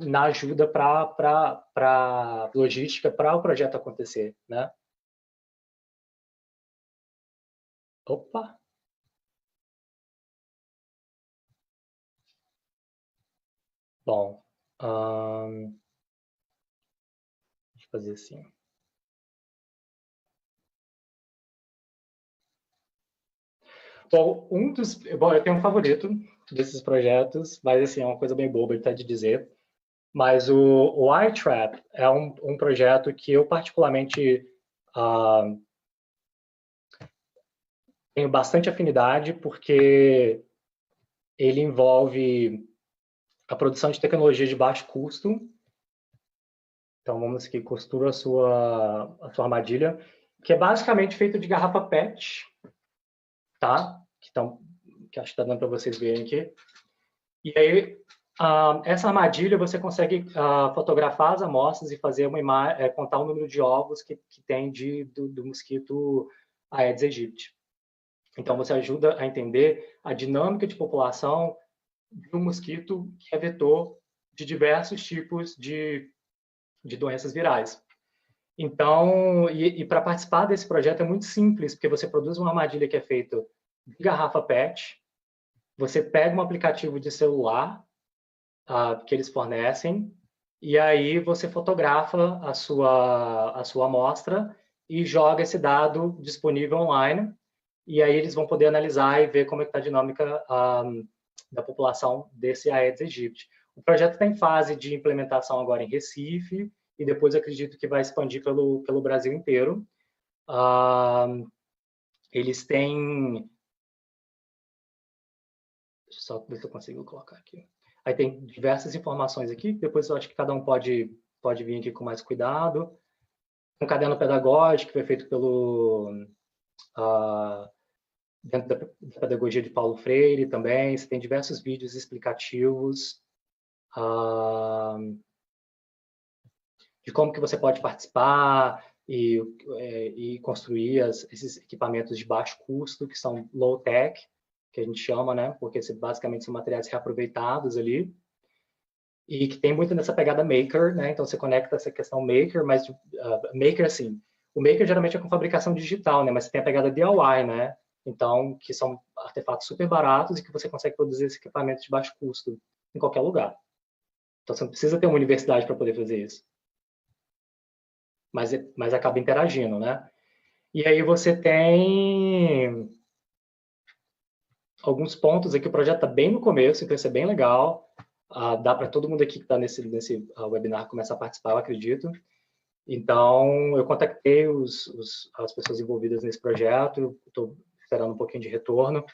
na ajuda para logística, para o projeto acontecer, né? Opa! Bom, deixa eu fazer assim. Bom, eu tenho um favorito desses projetos, mas assim, é uma coisa bem boba de dizer. Mas o iTrap é um projeto que eu particularmente tenho bastante afinidade, porque ele envolve a produção de tecnologia de baixo custo. Então, vamos aqui, costura a sua armadilha, que é basicamente feito de garrafa PET, tá? Que acho que está dando para vocês verem aqui. E aí, essa armadilha, você consegue fotografar as amostras e fazer contar o número de ovos que tem do mosquito Aedes aegypti. Então, você ajuda a entender a dinâmica de população de um mosquito que é vetor de diversos tipos de doenças virais. Então, para participar desse projeto é muito simples, porque você produz uma armadilha que é feita de garrafa PET, você pega um aplicativo de celular que eles fornecem, e aí você fotografa a sua amostra e joga esse dado disponível online, e aí eles vão poder analisar e ver como é que está a dinâmica da população desse Aedes aegypti. O projeto está em fase de implementação agora em Recife, e depois acredito que vai expandir pelo Brasil inteiro. Eles têm... Deixa eu só ver se eu consigo colocar aqui. Aí tem diversas informações aqui, depois eu acho que cada um pode vir aqui com mais cuidado. Um caderno pedagógico que foi feito dentro da pedagogia de Paulo Freire também. Você tem diversos vídeos explicativos de como que você pode participar e construir esses equipamentos de baixo custo, que são low-tech, que a gente chama, né? Porque basicamente são materiais reaproveitados ali. e que tem muito nessa pegada maker, né? Então você conecta essa questão maker, mas maker assim, o maker geralmente é com fabricação digital, né? Mas você tem a pegada DIY, né? Então, que são artefatos super baratos e que você consegue produzir esse equipamento de baixo custo em qualquer lugar. Então você não precisa ter uma universidade para poder fazer isso. Mas acaba interagindo, né? E aí você tem alguns pontos aqui, o projeto está bem no começo, então isso é bem legal. Dá para todo mundo aqui que está nesse webinar começar a participar, eu acredito. Então, eu contactei as pessoas envolvidas nesse projeto, estou esperando um pouquinho de retorno,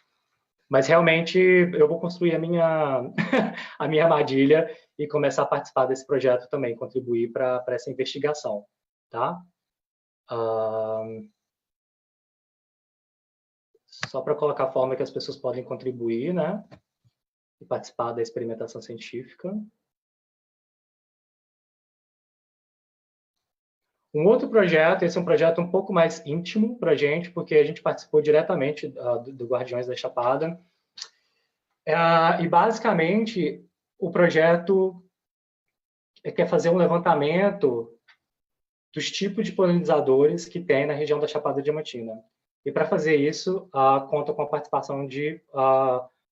mas realmente eu vou construir a minha armadilha e começar a participar desse projeto também, contribuir para essa investigação, tá? Só para colocar a forma que as pessoas podem contribuir, né? E participar da experimentação científica. Um outro projeto, esse é um projeto um pouco mais íntimo para a gente, porque a gente participou diretamente do Guardiões da Chapada. E, basicamente, o projeto quer fazer um levantamento dos tipos de polinizadores que tem na região da Chapada Diamantina. E, para fazer isso, conta com a participação de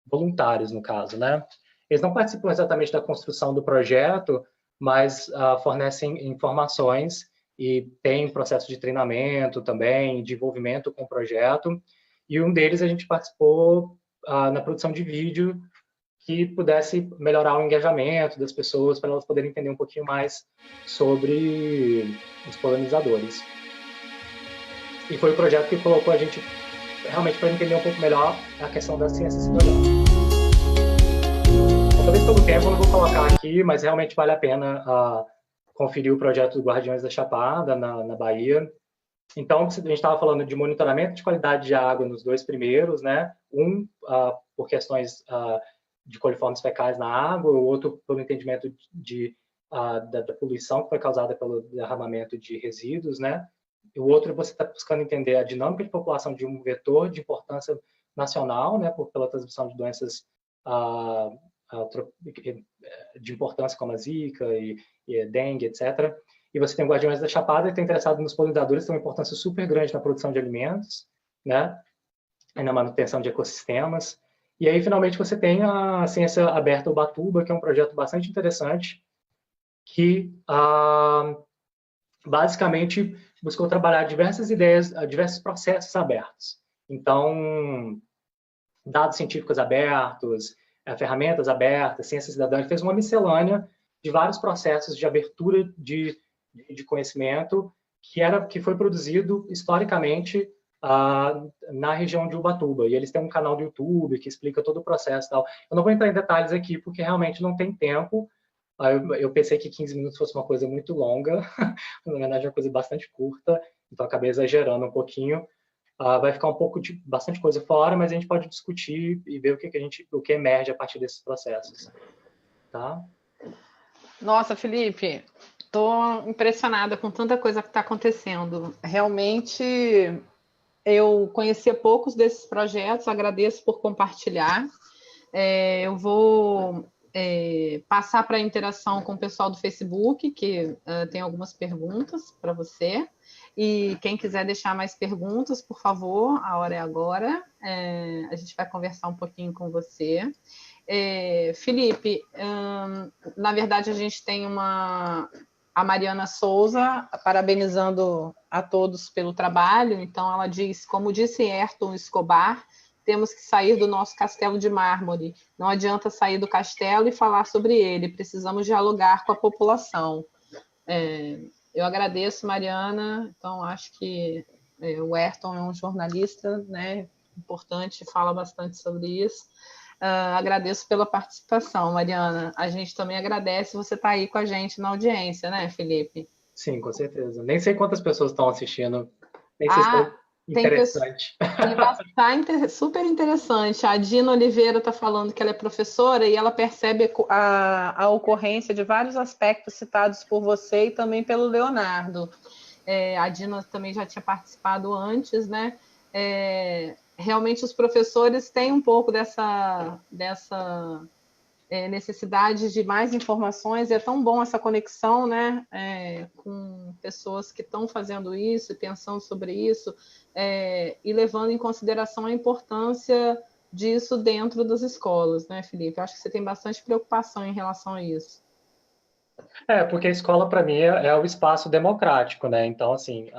voluntários, no caso, né? Eles não participam exatamente da construção do projeto, mas fornecem informações e tem processo de treinamento também, de envolvimento com o projeto. E um deles a gente participou na produção de vídeo que pudesse melhorar o engajamento das pessoas para elas poderem entender um pouquinho mais sobre os polinizadores. E foi o projeto que colocou a gente realmente para entender um pouco melhor a questão da ciência setorial. Talvez pelo tempo eu não vou colocar aqui, mas realmente vale a pena conferir o projeto do Guardiões da Chapada, na Bahia. Então, a gente estava falando de monitoramento de qualidade de água nos dois primeiros, né? Por questões de coliformes fecais na água, o outro pelo entendimento da poluição que foi causada pelo derramamento de resíduos, né? E o outro, você está buscando entender a dinâmica de população de um vetor de importância nacional, né? Pela transmissão de doenças de importância como a Zika e dengue, etc. E você tem o Guardiões da Chapada, que está interessado nos polinizadores, tem uma importância super grande na produção de alimentos, né? E na manutenção de ecossistemas. E aí, finalmente, você tem a Ciência Aberta Ubatuba, que é um projeto bastante interessante, que basicamente buscou trabalhar diversas ideias, diversos processos abertos. Então, dados científicos abertos, ferramentas abertas, ciência cidadã, ele fez uma miscelânea de vários processos de abertura de conhecimento que foi produzido historicamente na região de Ubatuba. E eles têm um canal do YouTube que explica todo o processo e tal. Eu não vou entrar em detalhes aqui, porque realmente não tem tempo. Eu pensei que 15 minutos fosse uma coisa muito longa, na verdade é uma coisa bastante curta, então acabei exagerando um pouquinho. Vai ficar bastante coisa fora, mas a gente pode discutir e ver o que emerge a partir desses processos. Tá? Nossa, Felipe, estou impressionada com tanta coisa que está acontecendo. Realmente, eu conhecia poucos desses projetos, agradeço por compartilhar. Eu vou passar para a interação com o pessoal do Facebook, que tem algumas perguntas para você. E quem quiser deixar mais perguntas, por favor, a hora é agora. A gente vai conversar um pouquinho com você. Felipe, na verdade, a gente tem a Mariana Souza parabenizando a todos pelo trabalho. Então, ela diz, como disse Ayrton Escobar, temos que sair do nosso castelo de mármore. Não adianta sair do castelo e falar sobre ele. Precisamos dialogar com a população. Eu agradeço, Mariana. Então, acho que o Ayrton é um jornalista, né, importante, fala bastante sobre isso. Agradeço pela participação, Mariana. A gente também agradece você estar aí com a gente na audiência, né, Felipe? Sim, com certeza. Nem sei quantas pessoas estão assistindo. Nem sei se foi interessante. Está super interessante. A Dina Oliveira está falando que ela é professora e ela percebe a ocorrência de vários aspectos citados por você e também pelo Leonardo. A Dina também já tinha participado antes, né? Realmente os professores têm um pouco dessa necessidade de mais informações, e é tão bom essa conexão, né, com pessoas que estão fazendo isso e pensando sobre isso, e levando em consideração a importância disso dentro das escolas, né, Felipe? Eu acho que você tem bastante preocupação em relação a isso. Porque a escola, para mim, é o espaço democrático, né? Então, assim,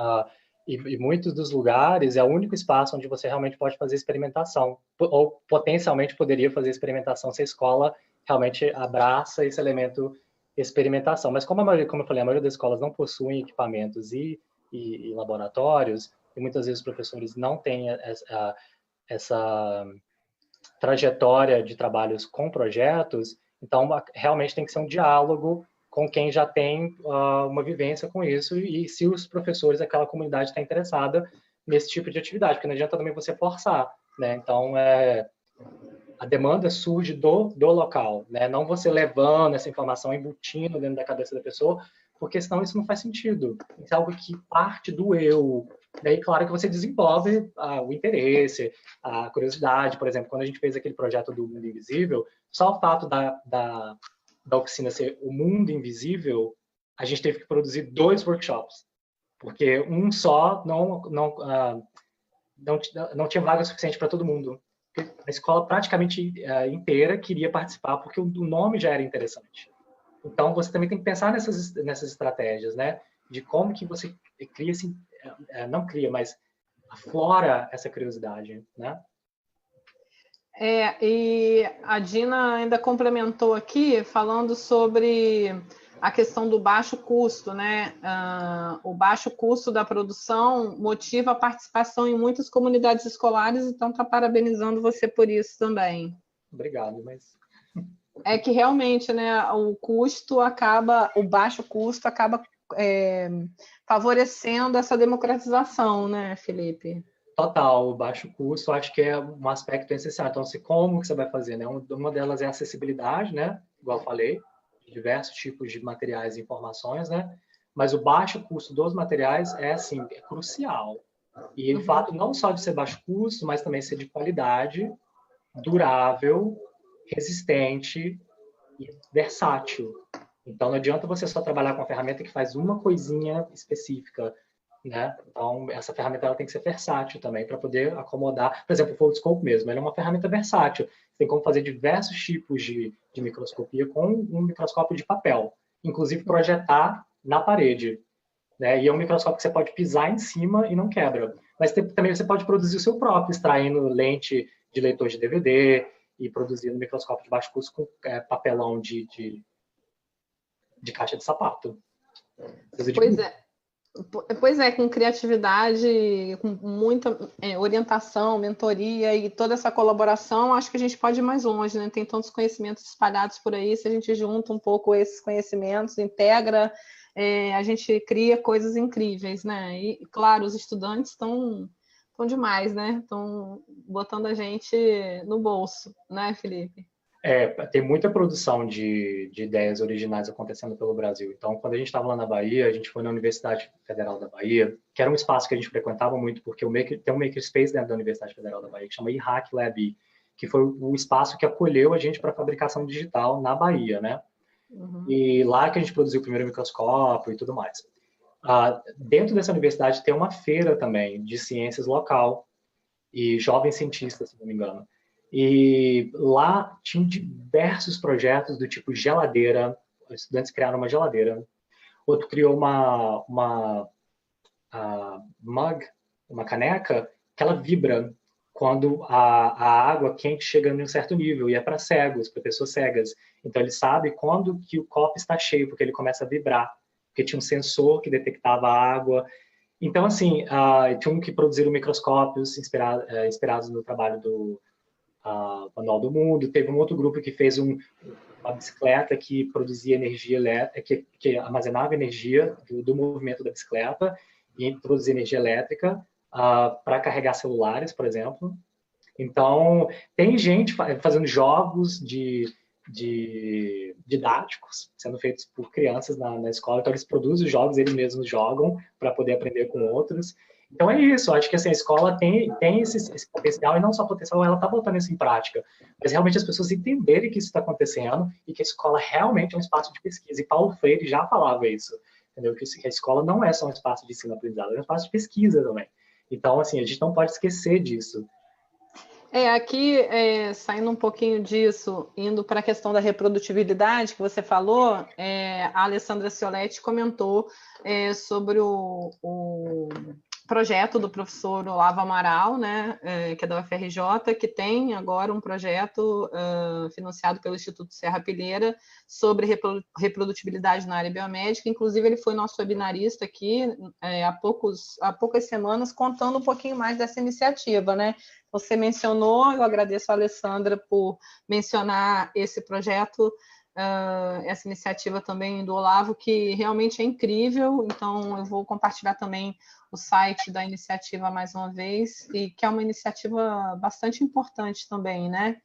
e muitos dos lugares é o único espaço onde você realmente pode fazer experimentação, ou potencialmente poderia fazer experimentação se a escola realmente abraça esse elemento experimentação. Mas como eu falei, a maioria das escolas não possuem equipamentos e laboratórios, e muitas vezes os professores não têm essa trajetória de trabalhos com projetos, então realmente tem que ser um diálogo com quem já tem uma vivência com isso, e se os professores, aquela comunidade está interessada nesse tipo de atividade, porque não adianta também você forçar, né? Então, a demanda surge do local, né? Não você levando essa informação, embutindo dentro da cabeça da pessoa, porque senão isso não faz sentido. Isso é algo que parte do eu. Daí, claro que você desenvolve o interesse, a curiosidade. Por exemplo, quando a gente fez aquele projeto do Mundo Invisível, só o fato da oficina ser o Mundo Invisível, a gente teve que produzir 2 workshops, porque um só não tinha vaga suficiente para todo mundo. A escola praticamente inteira queria participar, porque o nome já era interessante. Então, você também tem que pensar nessas estratégias, né? De como que você cria, assim, não cria, mas aflora essa curiosidade, né? E a Dina ainda complementou aqui, falando sobre a questão do baixo custo, né? O baixo custo da produção motiva a participação em muitas comunidades escolares, então está parabenizando você por isso também. Obrigado, mas... É que realmente, né, o baixo custo acaba favorecendo essa democratização, né, Felipe? Total, o baixo custo acho que é um aspecto essencial. Então, como que você vai fazer, né? Uma delas é a acessibilidade, né? Igual eu falei, diversos tipos de materiais e informações, né? Mas o baixo custo dos materiais é crucial. E o fato não só de ser baixo custo, mas também ser de qualidade, durável, resistente e versátil. Então, não adianta você só trabalhar com uma ferramenta que faz uma coisinha específica, né? Então, essa ferramenta ela tem que ser versátil também, para poder acomodar. Por exemplo, o Foldscope mesmo, ele é uma ferramenta versátil. Você tem como fazer diversos tipos de microscopia com um microscópio de papel, inclusive projetar na parede, né? E é um microscópio que você pode pisar em cima e não quebra. Mas também você pode produzir o seu próprio, extraindo lente de leitor de DVD e produzindo microscópio de baixo custo com papelão de caixa de sapato. Pois é, com criatividade, com muita orientação, mentoria e toda essa colaboração, acho que a gente pode ir mais longe, né? Tem tantos conhecimentos espalhados por aí, se a gente junta um pouco esses conhecimentos, integra, a gente cria coisas incríveis, né? E, claro, os estudantes estão demais, né? Estão botando a gente no bolso, né, Felipe? Tem muita produção de ideias originais acontecendo pelo Brasil. Então, quando a gente estava lá na Bahia, a gente foi na Universidade Federal da Bahia, que era um espaço que a gente frequentava muito, porque tem um makerspace dentro da Universidade Federal da Bahia, que chama iHack Lab, que foi o espaço que acolheu a gente para a fabricação digital na Bahia, né? Uhum. E lá que a gente produziu o primeiro microscópio e tudo mais. Dentro dessa universidade tem uma feira também de ciências local e jovens cientistas, se não me engano. E lá tinham diversos projetos do tipo geladeira. Os estudantes criaram uma geladeira. Outro criou uma mug, uma caneca, que ela vibra quando a água quente chega em um certo nível, e é para cegos, para pessoas cegas. Então, ele sabe quando que o copo está cheio, porque ele começa a vibrar, porque tinha um sensor que detectava a água. Então, assim, tinha um que produziram microscópios inspirados no trabalho do Manual do Mundo. Teve um outro grupo que fez uma bicicleta que produzia energia elétrica, que armazenava energia do movimento da bicicleta e produzia energia elétrica para carregar celulares, por exemplo. Então, tem gente fazendo jogos de didáticos sendo feitos por crianças na escola. Então, eles produzem os jogos, eles mesmos jogam para poder aprender com outros. Então, é isso. Acho que assim, a escola tem esse potencial, e não só potencial, ela está botando isso em prática. Mas, realmente, as pessoas entenderem que isso está acontecendo e que a escola realmente é um espaço de pesquisa. E Paulo Freire já falava isso, entendeu? Que a escola não é só um espaço de ensino-aprendizado, é um espaço de pesquisa também. Então, assim, a gente não pode esquecer disso. Aqui, saindo um pouquinho disso, indo para a questão da reprodutibilidade que você falou, a Alessandra Cioletti comentou sobre o projeto do professor Olavo Amaral, né, que é da UFRJ, que tem agora um projeto financiado pelo Instituto Serra Pilheira sobre reprodutibilidade na área biomédica. Inclusive, ele foi nosso webinarista aqui há poucas semanas, contando um pouquinho mais dessa iniciativa, né? Você mencionou, eu agradeço a Alessandra por mencionar esse projeto, essa iniciativa também do Olavo, que realmente é incrível. Então, eu vou compartilhar também o site da iniciativa mais uma vez, e que é uma iniciativa bastante importante também, né?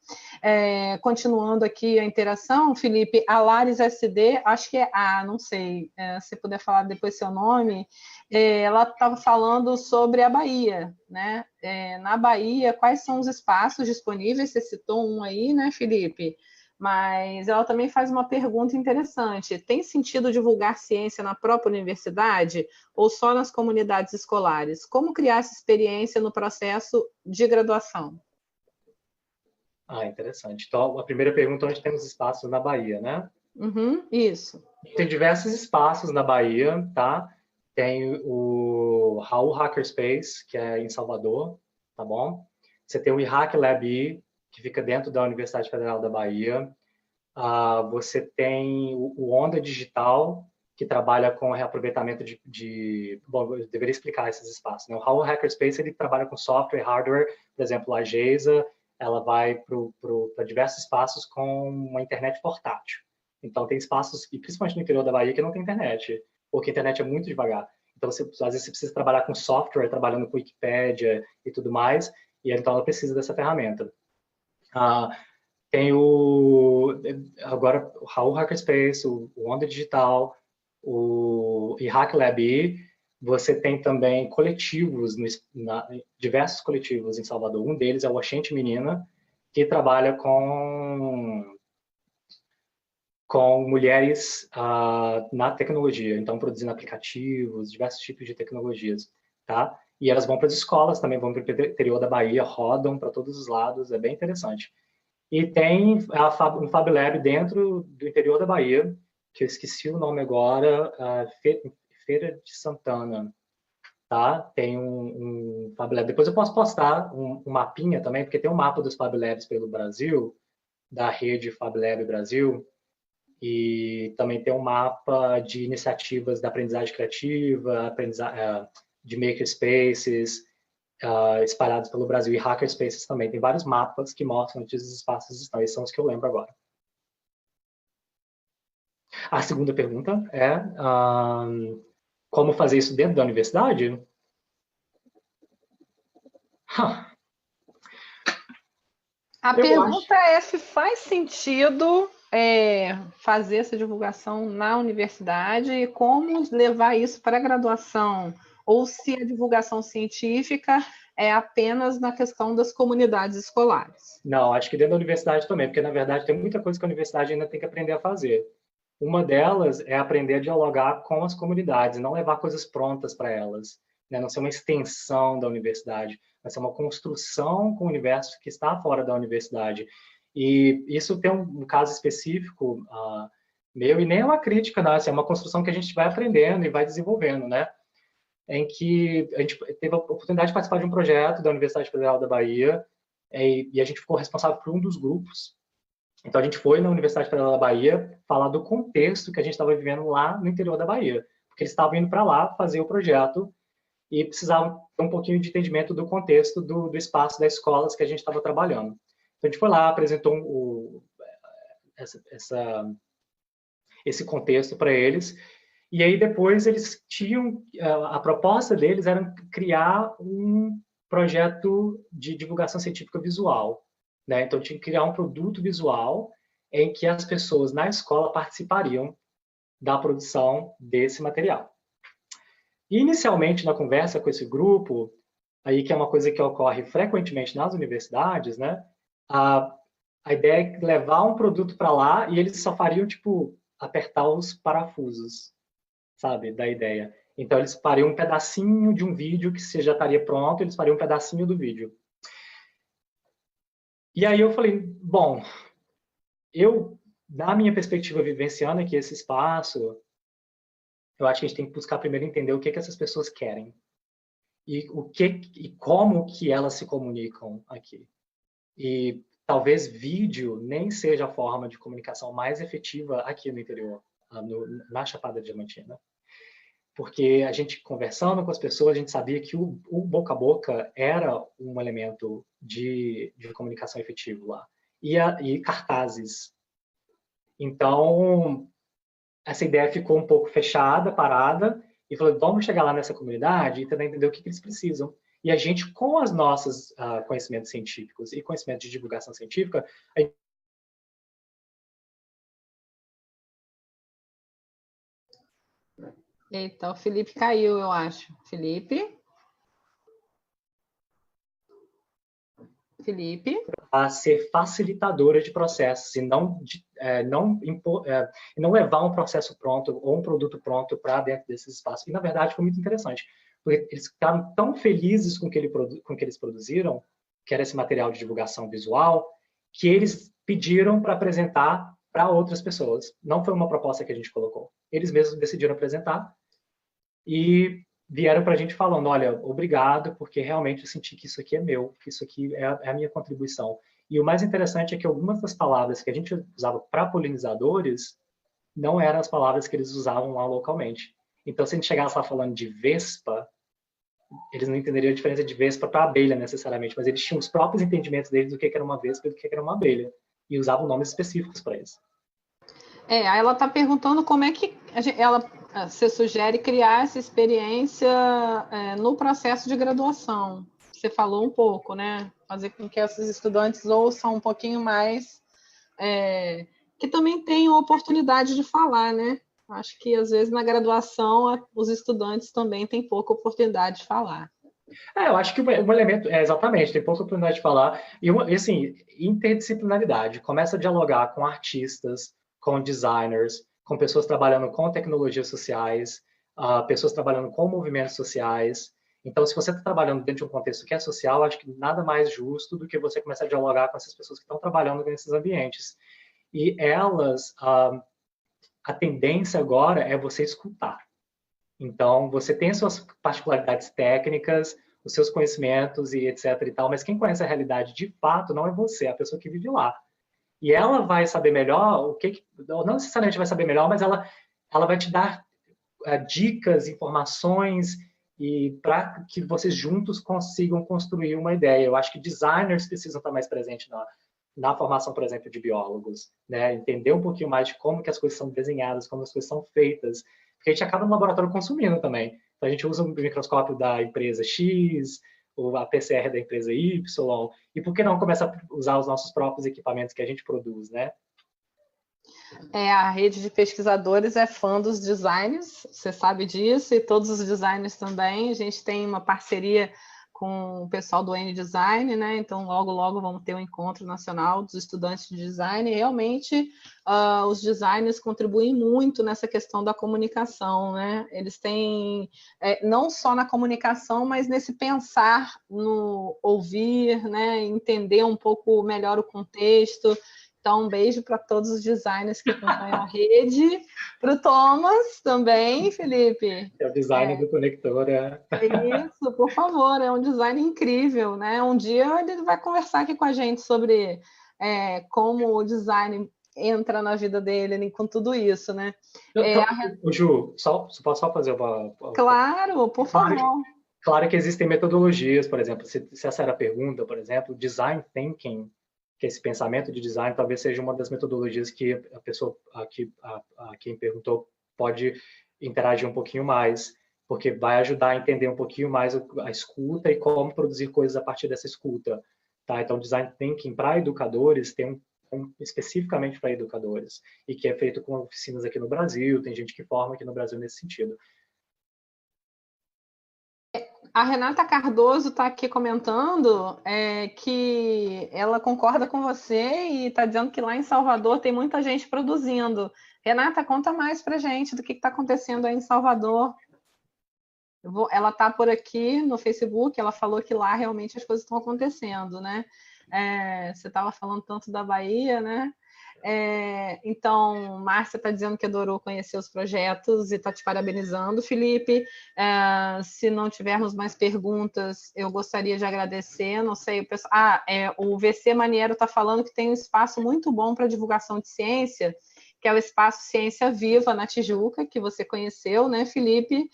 Continuando aqui a interação, Felipe, a Lares SD, acho que é não sei, se puder falar depois seu nome, ela estava falando sobre a Bahia, né? Na Bahia, quais são os espaços disponíveis? Você citou um aí, né, Felipe? Mas ela também faz uma pergunta interessante. Tem sentido divulgar ciência na própria universidade ou só nas comunidades escolares? Como criar essa experiência no processo de graduação? Interessante. Então, a primeira pergunta, onde temos espaços na Bahia, né? Isso. Tem diversos espaços na Bahia, tá? Tem o Raul Hackerspace, que é em Salvador, tá bom? Você tem o IHAC Lab E, que fica dentro da Universidade Federal da Bahia. Você tem o Onda Digital, que trabalha com reaproveitamento Bom, eu deveria explicar esses espaços, né? O Raul Hackerspace, ele trabalha com software e hardware. Por exemplo, a Geisa, ela vai para diversos espaços com uma internet portátil. Então, tem espaços, e principalmente no interior da Bahia, que não tem internet, porque a internet é muito devagar. Então, às vezes, você precisa trabalhar com software, trabalhando com Wikipédia e tudo mais, e então ela precisa dessa ferramenta. Tem agora o Raul Hackerspace, o Onda Digital, o IHAC Lab E. Você tem também coletivos, diversos coletivos em Salvador. Um deles é o Oxente Menina, que trabalha com mulheres na tecnologia, então produzindo aplicativos, diversos tipos de tecnologias, tá? E elas vão para as escolas também, vão para o interior da Bahia, rodam para todos os lados, é bem interessante. E tem um Fab Lab dentro do interior da Bahia, que eu esqueci o nome agora, Feira de Santana, tá? Tem um Fab Lab. Depois eu posso postar um mapinha também, porque tem um mapa dos Fab Labs pelo Brasil, da rede Fab Lab Brasil, e também tem um mapa de iniciativas da aprendizagem criativa, de makerspaces, espalhados pelo Brasil, e hackerspaces também. Tem vários mapas que mostram onde esses espaços estão. Esses são os que eu lembro agora. A segunda pergunta é como fazer isso dentro da universidade? A pergunta é se faz sentido fazer essa divulgação na universidade e como levar isso para a graduação, ou se a divulgação científica é apenas na questão das comunidades escolares. Não, acho que dentro da universidade também, porque, na verdade, tem muita coisa que a universidade ainda tem que aprender a fazer. Uma delas é aprender a dialogar com as comunidades, não levar coisas prontas para elas, né? Não ser uma extensão da universidade, mas ser uma construção com o universo que está fora da universidade. E isso tem um caso específico meu, e nem é uma crítica, não, é uma construção que a gente vai aprendendo e vai desenvolvendo, né? Em que a gente teve a oportunidade de participar de um projeto da Universidade Federal da Bahia, e a gente ficou responsável por um dos grupos. Então, a gente foi na Universidade Federal da Bahia falar do contexto que a gente estava vivendo lá no interior da Bahia, porque eles estavam indo para lá fazer o projeto e precisavam ter um pouquinho de entendimento do contexto do espaço das escolas que a gente estava trabalhando. Então, a gente foi lá, apresentou esse contexto para eles, e aí depois eles tinham, a proposta deles era criar um projeto de divulgação científica visual, né? Então tinha que criar um produto visual em que as pessoas na escola participariam da produção desse material. Inicialmente, na conversa com esse grupo, aí que é uma coisa que ocorre frequentemente nas universidades, né? A ideia é levar um produto para lá e eles só fariam, tipo, apertar os parafusos, sabe, da ideia. Então, eles fariam um pedacinho de um vídeo que já estaria pronto, eles fariam um pedacinho do vídeo. E aí eu falei, bom, da minha perspectiva, vivenciando aqui esse espaço, eu acho que a gente tem que buscar primeiro entender o que essas pessoas querem e como que elas se comunicam aqui. E talvez vídeo nem seja a forma de comunicação mais efetiva aqui no interior, na Chapada Diamantina. Porque a gente, conversando com as pessoas, a gente sabia que o boca a boca era um elemento de comunicação efetivo lá. E cartazes. Então, essa ideia ficou um pouco fechada, parada, e falou, vamos chegar lá nessa comunidade e tentar entender o que eles precisam. E a gente, com os nossos conhecimentos científicos e conhecimentos de divulgação científica, Eita, o Felipe caiu, eu acho. Felipe? A ser facilitadora de processos e não levar um processo pronto ou um produto pronto para dentro desses espaços. E, na verdade, foi muito interessante, porque eles ficaram tão felizes com o que eles produziram, que era esse material de divulgação visual, que eles pediram para apresentar para outras pessoas. Não foi uma proposta que a gente colocou. Eles mesmos decidiram apresentar e vieram para a gente falando, olha, obrigado, porque realmente eu senti que isso aqui é meu, que isso aqui é a minha contribuição. E o mais interessante é que algumas das palavras que a gente usava para polinizadores não eram as palavras que eles usavam lá localmente. Então, se a gente chegasse lá falando de vespa, eles não entenderiam a diferença de vespa para abelha, necessariamente, mas eles tinham os próprios entendimentos deles do que era uma vespa e do que era uma abelha, e usavam nomes específicos para isso. Aí ela está perguntando como é que você sugere criar essa experiência no processo de graduação. Você falou um pouco, né? Fazer com que esses estudantes ouçam um pouquinho mais, que também tenham oportunidade de falar, né? Acho que, às vezes, na graduação, os estudantes também têm pouca oportunidade de falar. Eu acho que um elemento, exatamente, tem pouca oportunidade de falar. E, assim, interdisciplinaridade. Começa a dialogar com artistas, com designers, com pessoas trabalhando com tecnologias sociais, pessoas trabalhando com movimentos sociais. Então, se você está trabalhando dentro de um contexto que é social, acho que nada mais justo do que você começar a dialogar com essas pessoas que estão trabalhando nesses ambientes. E elas, a tendência agora é você escutar. Então, você tem suas particularidades técnicas, os seus conhecimentos e etc e tal, mas quem conhece a realidade de fato não é você, é a pessoa que vive lá. E ela vai saber melhor não necessariamente vai saber melhor, mas ela vai te dar dicas, informações e para que vocês juntos consigam construir uma ideia. Eu acho que designers precisam estar mais presentes na formação, por exemplo, de biólogos, né? Entender um pouquinho mais de como que as coisas são desenhadas, como as coisas são feitas, porque a gente acaba no laboratório consumindo também. Então, a gente usa o microscópio da empresa X, ou a PCR da empresa Y, e por que não começar a usar os nossos próprios equipamentos que a gente produz, né? A rede de pesquisadores é fã dos designers, você sabe disso, e todos os designers também. A gente tem uma parceria com o pessoal do N-Design, né? Então, logo, logo vamos ter um encontro nacional dos estudantes de design. E, realmente, os designers contribuem muito nessa questão da comunicação, né? Eles têm, não só na comunicação, mas nesse pensar no ouvir, né? Entender um pouco melhor o contexto. Então, um beijo para todos os designers que acompanham a rede. Para o Thomas também, Felipe. É o designer do conector. Isso, por favor, é um design incrível, né? Um dia ele vai conversar aqui com a gente sobre como o design entra na vida dele com tudo isso, né? Ju, posso só fazer uma... Claro, por favor. Claro que existem metodologias, por exemplo, se essa era a pergunta, por exemplo, design thinking, que esse pensamento de design talvez seja uma das metodologias que a pessoa, quem perguntou, pode interagir um pouquinho mais, porque vai ajudar a entender um pouquinho mais a escuta e como produzir coisas a partir dessa escuta. Tá? Então, design thinking para educadores tem especificamente para educadores, e que é feito com oficinas aqui no Brasil, tem gente que forma aqui no Brasil nesse sentido. A Renata Cardoso está aqui comentando que ela concorda com você e está dizendo que lá em Salvador tem muita gente produzindo. Renata, conta mais para a gente do que está acontecendo aí em Salvador. Ela está por aqui no Facebook, ela falou que lá realmente as coisas estão acontecendo, né? Você estava falando tanto da Bahia, né? Então, Márcia está dizendo que adorou conhecer os projetos e está te parabenizando. Felipe, se não tivermos mais perguntas, eu gostaria de agradecer. Não sei, o pessoal. O VC Maniero está falando que tem um espaço muito bom para divulgação de ciência, que é o Espaço Ciência Viva na Tijuca, que você conheceu, né, Felipe?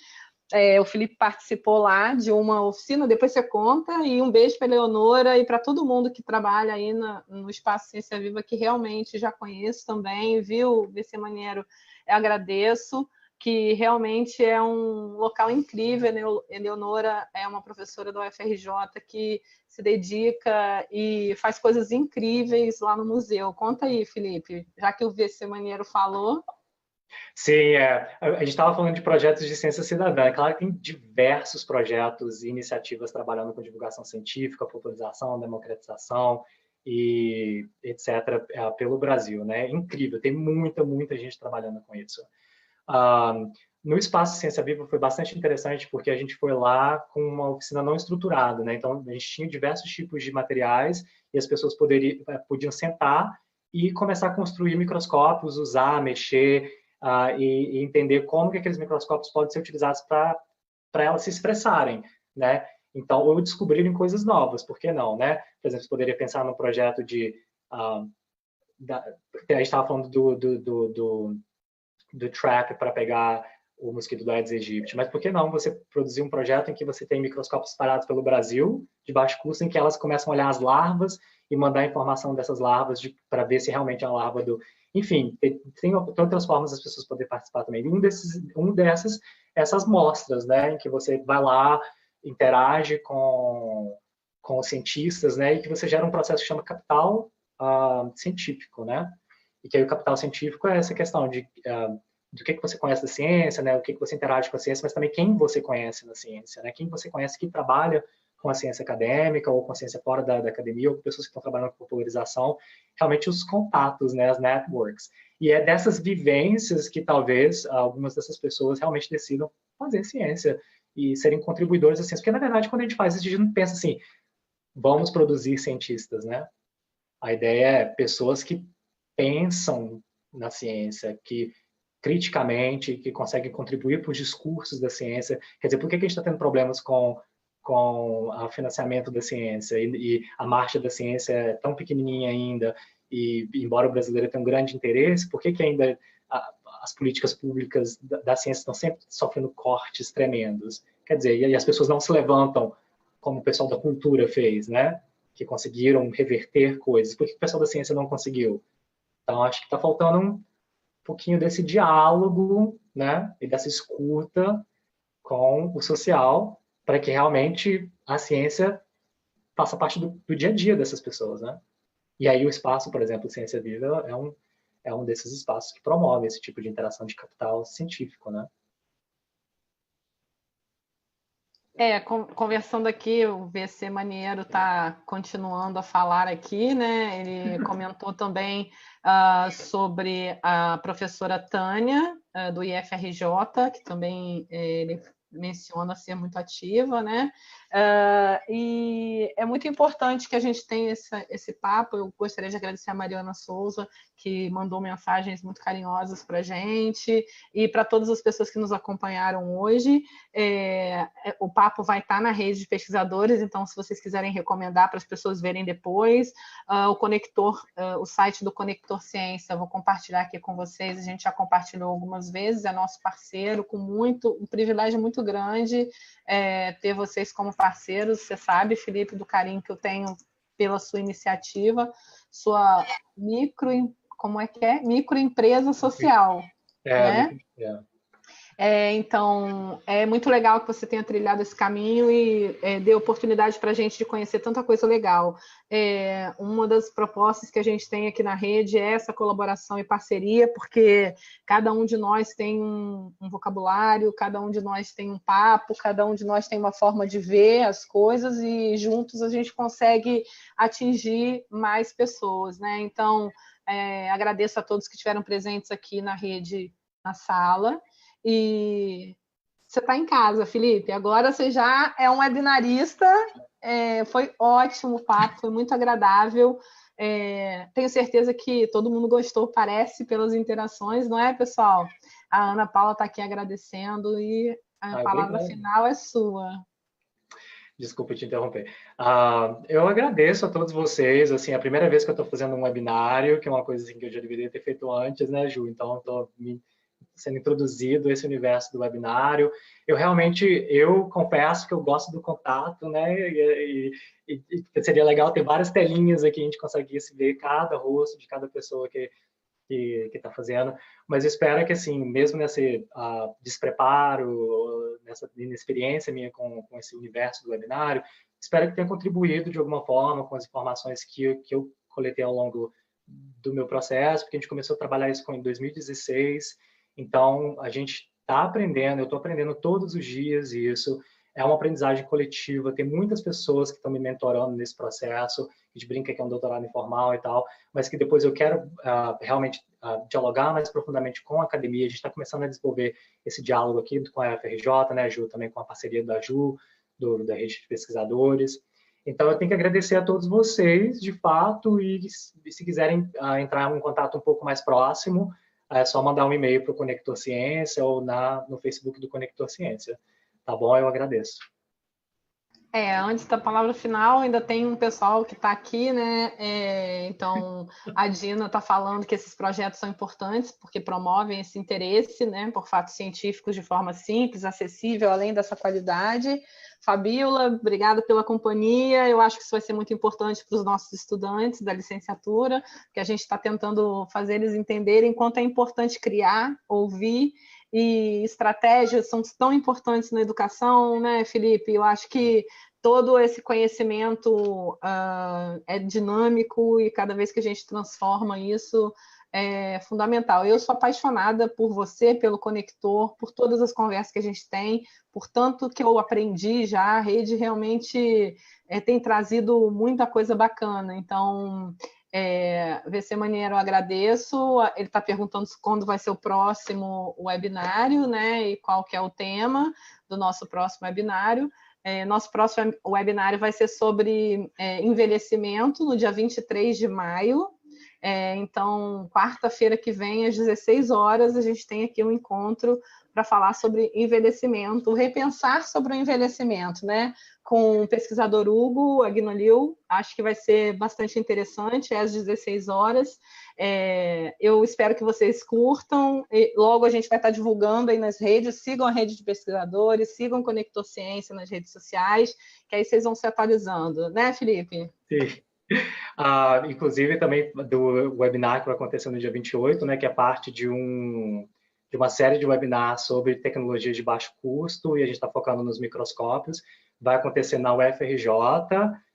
O Felipe participou lá de uma oficina, depois você conta, e um beijo para a Eleonora e para todo mundo que trabalha aí no Espaço Ciência Viva, que realmente já conheço também, viu, VC Maniero? Eu agradeço, que realmente é um local incrível. Eleonora é uma professora da UFRJ que se dedica e faz coisas incríveis lá no museu. Conta aí, Felipe, já que o VC Maniero falou. Sim, a gente estava falando de projetos de ciência cidadã. É claro que tem diversos projetos e iniciativas trabalhando com divulgação científica, popularização, democratização e etc. Pelo Brasil, né? É incrível, tem muita gente trabalhando com isso. No Espaço Ciência Viva foi bastante interessante porque a gente foi lá com uma oficina não estruturada, né? Então, a gente tinha diversos tipos de materiais e as pessoas podiam sentar e começar a construir microscópios, usar, mexer, e entender como que aqueles microscópios podem ser utilizados para elas se expressarem, né? Então, ou descobrirem coisas novas, por que não, né? Por exemplo, você poderia pensar num projeto de... a gente estava falando do trap para pegar o mosquito do Aedes aegypti, mas por que não você produzir um projeto em que você tem microscópios espalhados pelo Brasil, de baixo custo, em que elas começam a olhar as larvas e mandar informação dessas larvas para ver se realmente é a larva do... Enfim, tem outras formas das pessoas poderem participar também. E essas mostras, né, em que você vai lá, interage com os cientistas, né, e que você gera um processo que chama capital científico, né? E que aí o capital científico é essa questão de do que você conhece da ciência, né, o que você interage com a ciência, mas também quem você conhece na ciência, né, quem você conhece que trabalha com a ciência acadêmica ou com a ciência fora da academia, ou com pessoas que estão trabalhando com popularização, realmente os contatos, né, as networks. E é dessas vivências que talvez algumas dessas pessoas realmente decidam fazer ciência e serem contribuidores da ciência. Porque, na verdade, quando a gente faz isso, a gente não pensa assim, vamos produzir cientistas, né? A ideia é pessoas que pensam na ciência, que criticamente, que conseguem contribuir para os discursos da ciência. Quer dizer, por que a gente está tendo problemas com o financiamento da ciência e a marcha da ciência é tão pequenininha ainda, e embora o brasileiro tenha um grande interesse, por que ainda as políticas públicas da ciência estão sempre sofrendo cortes tremendos? Quer dizer, e as pessoas não se levantam como o pessoal da cultura fez, né? Que conseguiram reverter coisas. Por que o pessoal da ciência não conseguiu? Então, acho que está faltando um pouquinho desse diálogo, né? E dessa escuta com o social, para que realmente a ciência faça parte do dia a dia dessas pessoas, né? E aí o espaço, por exemplo, Ciência Viva é um desses espaços que promove esse tipo de interação de capital científico, né? Conversando aqui, o VC Maniero está continuando a falar aqui, né? Ele comentou também sobre a professora Tânia, do IFRJ, que também ele menciona ser muito ativa, né? E é muito importante que a gente tenha esse papo. Eu gostaria de agradecer a Mariana Souza, que mandou mensagens muito carinhosas para a gente, e para todas as pessoas que nos acompanharam hoje. O papo vai estar na rede de pesquisadores, então, se vocês quiserem recomendar para as pessoas verem depois, o site do Conector Ciência, eu vou compartilhar aqui com vocês, a gente já compartilhou algumas vezes, é nosso parceiro, com um privilégio muito grande ter vocês como parceiros. Você sabe, Felipe, do carinho que eu tenho pela sua iniciativa, sua microempresa social, né? Então, é muito legal que você tenha trilhado esse caminho e dê oportunidade para a gente de conhecer tanta coisa legal. Uma das propostas que a gente tem aqui na rede é essa colaboração e parceria, porque cada um de nós tem um vocabulário, cada um de nós tem um papo, cada um de nós tem uma forma de ver as coisas e juntos a gente consegue atingir mais pessoas, né? Então, agradeço a todos que estiveram presentes aqui na rede, na sala. E você está em casa, Felipe. Agora você já é um webinarista. Foi ótimo o papo, foi muito agradável. Tenho certeza que todo mundo gostou, parece, pelas interações, não é, pessoal? A Ana Paula está aqui agradecendo e a palavra final é sua. Desculpa te interromper. Eu agradeço a todos vocês. Assim, é a primeira vez que eu estou fazendo um webinário, que é uma coisa assim, que eu já deveria ter feito antes, né, Ju? Então, estou sendo introduzido a esse universo do webinário. Eu confesso que eu gosto do contato, né? E seria legal ter várias telinhas aqui, a gente conseguisse ver cada rosto de cada pessoa que está fazendo, mas eu espero que, assim, mesmo nesse despreparo, nessa inexperiência minha com esse universo do webinário, espero que tenha contribuído de alguma forma com as informações que eu coletei ao longo do meu processo, porque a gente começou a trabalhar isso em 2016, então a gente está aprendendo, eu estou aprendendo todos os dias isso, é uma aprendizagem coletiva, tem muitas pessoas que estão me mentorando nesse processo, a gente brinca que é um doutorado informal e tal, mas que depois eu quero realmente dialogar mais profundamente com a academia, a gente está começando a desenvolver esse diálogo aqui com a FRJ, né, Ju, também com a parceria da Ju, da rede de pesquisadores. Então, eu tenho que agradecer a todos vocês, de fato, e se quiserem entrar em um contato um pouco mais próximo, é só mandar um e-mail para o Conector Ciência ou no Facebook do Conector Ciência. Tá bom? Eu agradeço. Antes da palavra final, ainda tem um pessoal que está aqui, né? Então, a Dina está falando que esses projetos são importantes porque promovem esse interesse, né, por fatos científicos de forma simples, acessível, além dessa qualidade. Fabíola, obrigada pela companhia. Eu acho que isso vai ser muito importante para os nossos estudantes da licenciatura, que a gente está tentando fazer eles entenderem quanto é importante criar, ouvir, e estratégias são tão importantes na educação, né, Felipe? Eu acho que todo esse conhecimento é dinâmico e cada vez que a gente transforma isso é fundamental. Eu sou apaixonada por você, pelo Conector, por todas as conversas que a gente tem, por tanto que eu aprendi já, a rede realmente tem trazido muita coisa bacana. Então, VC Maniero, eu agradeço. Ele está perguntando quando vai ser o próximo webinário, né? E qual que é o tema do nosso próximo webinário. Nosso próximo webinário vai ser sobre envelhecimento, no dia 23 de maio. Então, quarta-feira que vem, às 16 horas, a gente tem aqui um encontro para falar sobre envelhecimento, repensar sobre o envelhecimento, né? Com o pesquisador Hugo Agnolil, acho que vai ser bastante interessante, às 16 horas. Eu espero que vocês curtam, e logo a gente vai estar divulgando aí nas redes, sigam a rede de pesquisadores, sigam o Conector Ciência nas redes sociais, que aí vocês vão se atualizando, né, Felipe? Sim. Inclusive também do webinar que vai acontecer no dia 28, né, que é parte de uma série de webinars sobre tecnologias de baixo custo, e a gente está focando nos microscópios. Vai acontecer na UFRJ,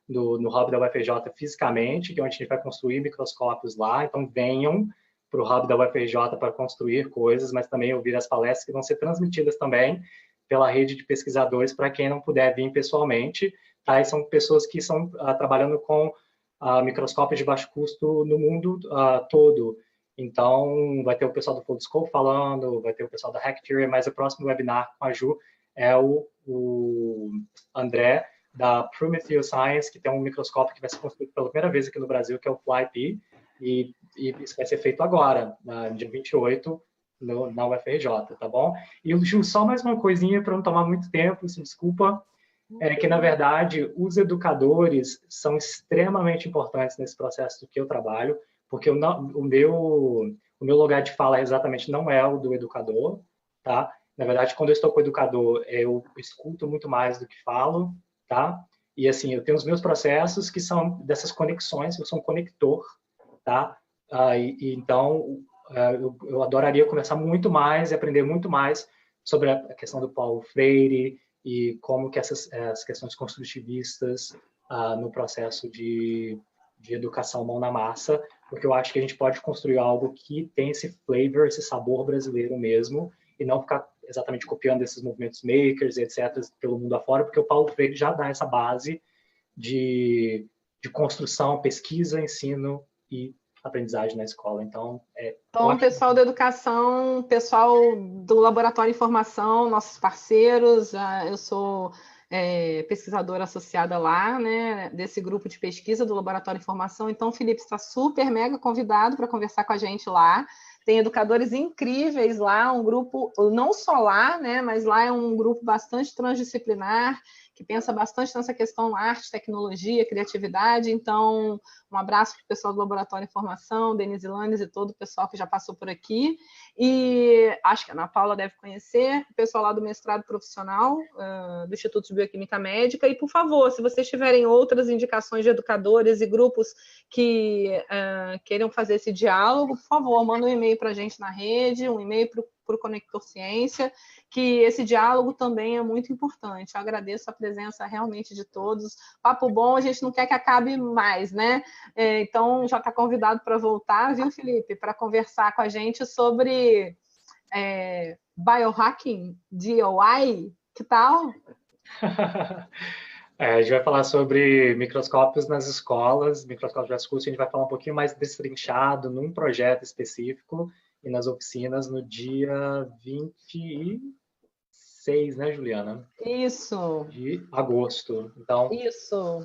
no hub da UFRJ fisicamente, que é onde a gente vai construir microscópios lá. Então, venham para o hub da UFRJ para construir coisas, mas também ouvir as palestras que vão ser transmitidas também pela rede de pesquisadores, para quem não puder vir pessoalmente. Tá? E são pessoas que estão trabalhando com microscópios de baixo custo no mundo todo. Então, vai ter o pessoal do Foldscope falando, vai ter o pessoal da Hacktheory, mas o próximo webinar com a Ju é o André, da Prometheus Science, que tem um microscópio que vai ser construído pela primeira vez aqui no Brasil, que é o FlyP, e isso vai ser feito agora, no dia 28, na UFRJ, tá bom? E, Ju, só mais uma coisinha para não tomar muito tempo, se desculpa, que, na verdade, os educadores são extremamente importantes nesse processo do que eu trabalho, porque o meu lugar de fala exatamente não é o do educador, tá? Na verdade, quando eu estou com o educador, eu escuto muito mais do que falo, tá? E, assim, eu tenho os meus processos que são dessas conexões, eu sou um conector, tá? Então, eu adoraria conversar muito mais e aprender muito mais sobre a questão do Paulo Freire e como que as questões construtivistas no processo de educação mão na massa, porque eu acho que a gente pode construir algo que tem esse flavor, esse sabor brasileiro mesmo, e não ficar exatamente copiando esses movimentos makers, etc., pelo mundo afora, porque o Paulo Freire já dá essa base de construção, pesquisa, ensino e aprendizagem na escola. Então, o pessoal da educação, pessoal do Laboratório de Informação, nossos parceiros, eu sou pesquisadora associada lá, né, desse grupo de pesquisa do Laboratório de Informação. Então, o Felipe está super mega convidado para conversar com a gente lá. Tem educadores incríveis lá, um grupo, não só lá, né, mas lá é um grupo bastante transdisciplinar, que pensa bastante nessa questão arte, tecnologia, criatividade. Então, um abraço para o pessoal do Laboratório de Informação, Denise Lanes e todo o pessoal que já passou por aqui. E acho que a Ana Paula deve conhecer, o pessoal lá do mestrado profissional do Instituto de Bioquímica Médica. E, por favor, se vocês tiverem outras indicações de educadores e grupos que queiram fazer esse diálogo, por favor, manda um e-mail para a gente na rede, um e-mail para o Conector Ciência, que esse diálogo também é muito importante. Eu agradeço a presença realmente de todos. Papo bom, a gente não quer que acabe mais, né? Então, já está convidado para voltar, viu, Felipe? Para conversar com a gente sobre biohacking, DIY, que tal? A gente vai falar sobre microscópios nas escolas, microscópios de curso, a gente vai falar um pouquinho mais destrinchado num projeto específico e nas oficinas no dia 26, né, Juliana? Isso. De agosto. Então, isso.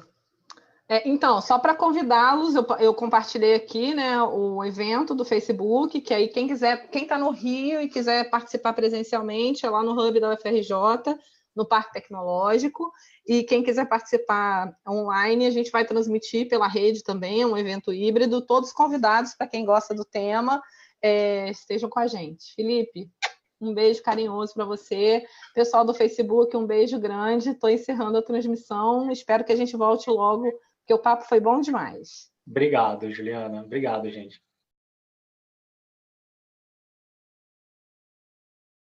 Então, só para convidá-los, eu compartilhei aqui, né, o evento do Facebook, que aí quem está no Rio e quiser participar presencialmente, é lá no Hub da UFRJ, no Parque Tecnológico, e quem quiser participar online, a gente vai transmitir pela rede também, é um evento híbrido, todos convidados, para quem gosta do tema, estejam com a gente. Felipe, um beijo carinhoso para você. Pessoal do Facebook, um beijo grande. Estou encerrando a transmissão. Espero que a gente volte logo, porque o papo foi bom demais. Obrigado, Juliana. Obrigado, gente.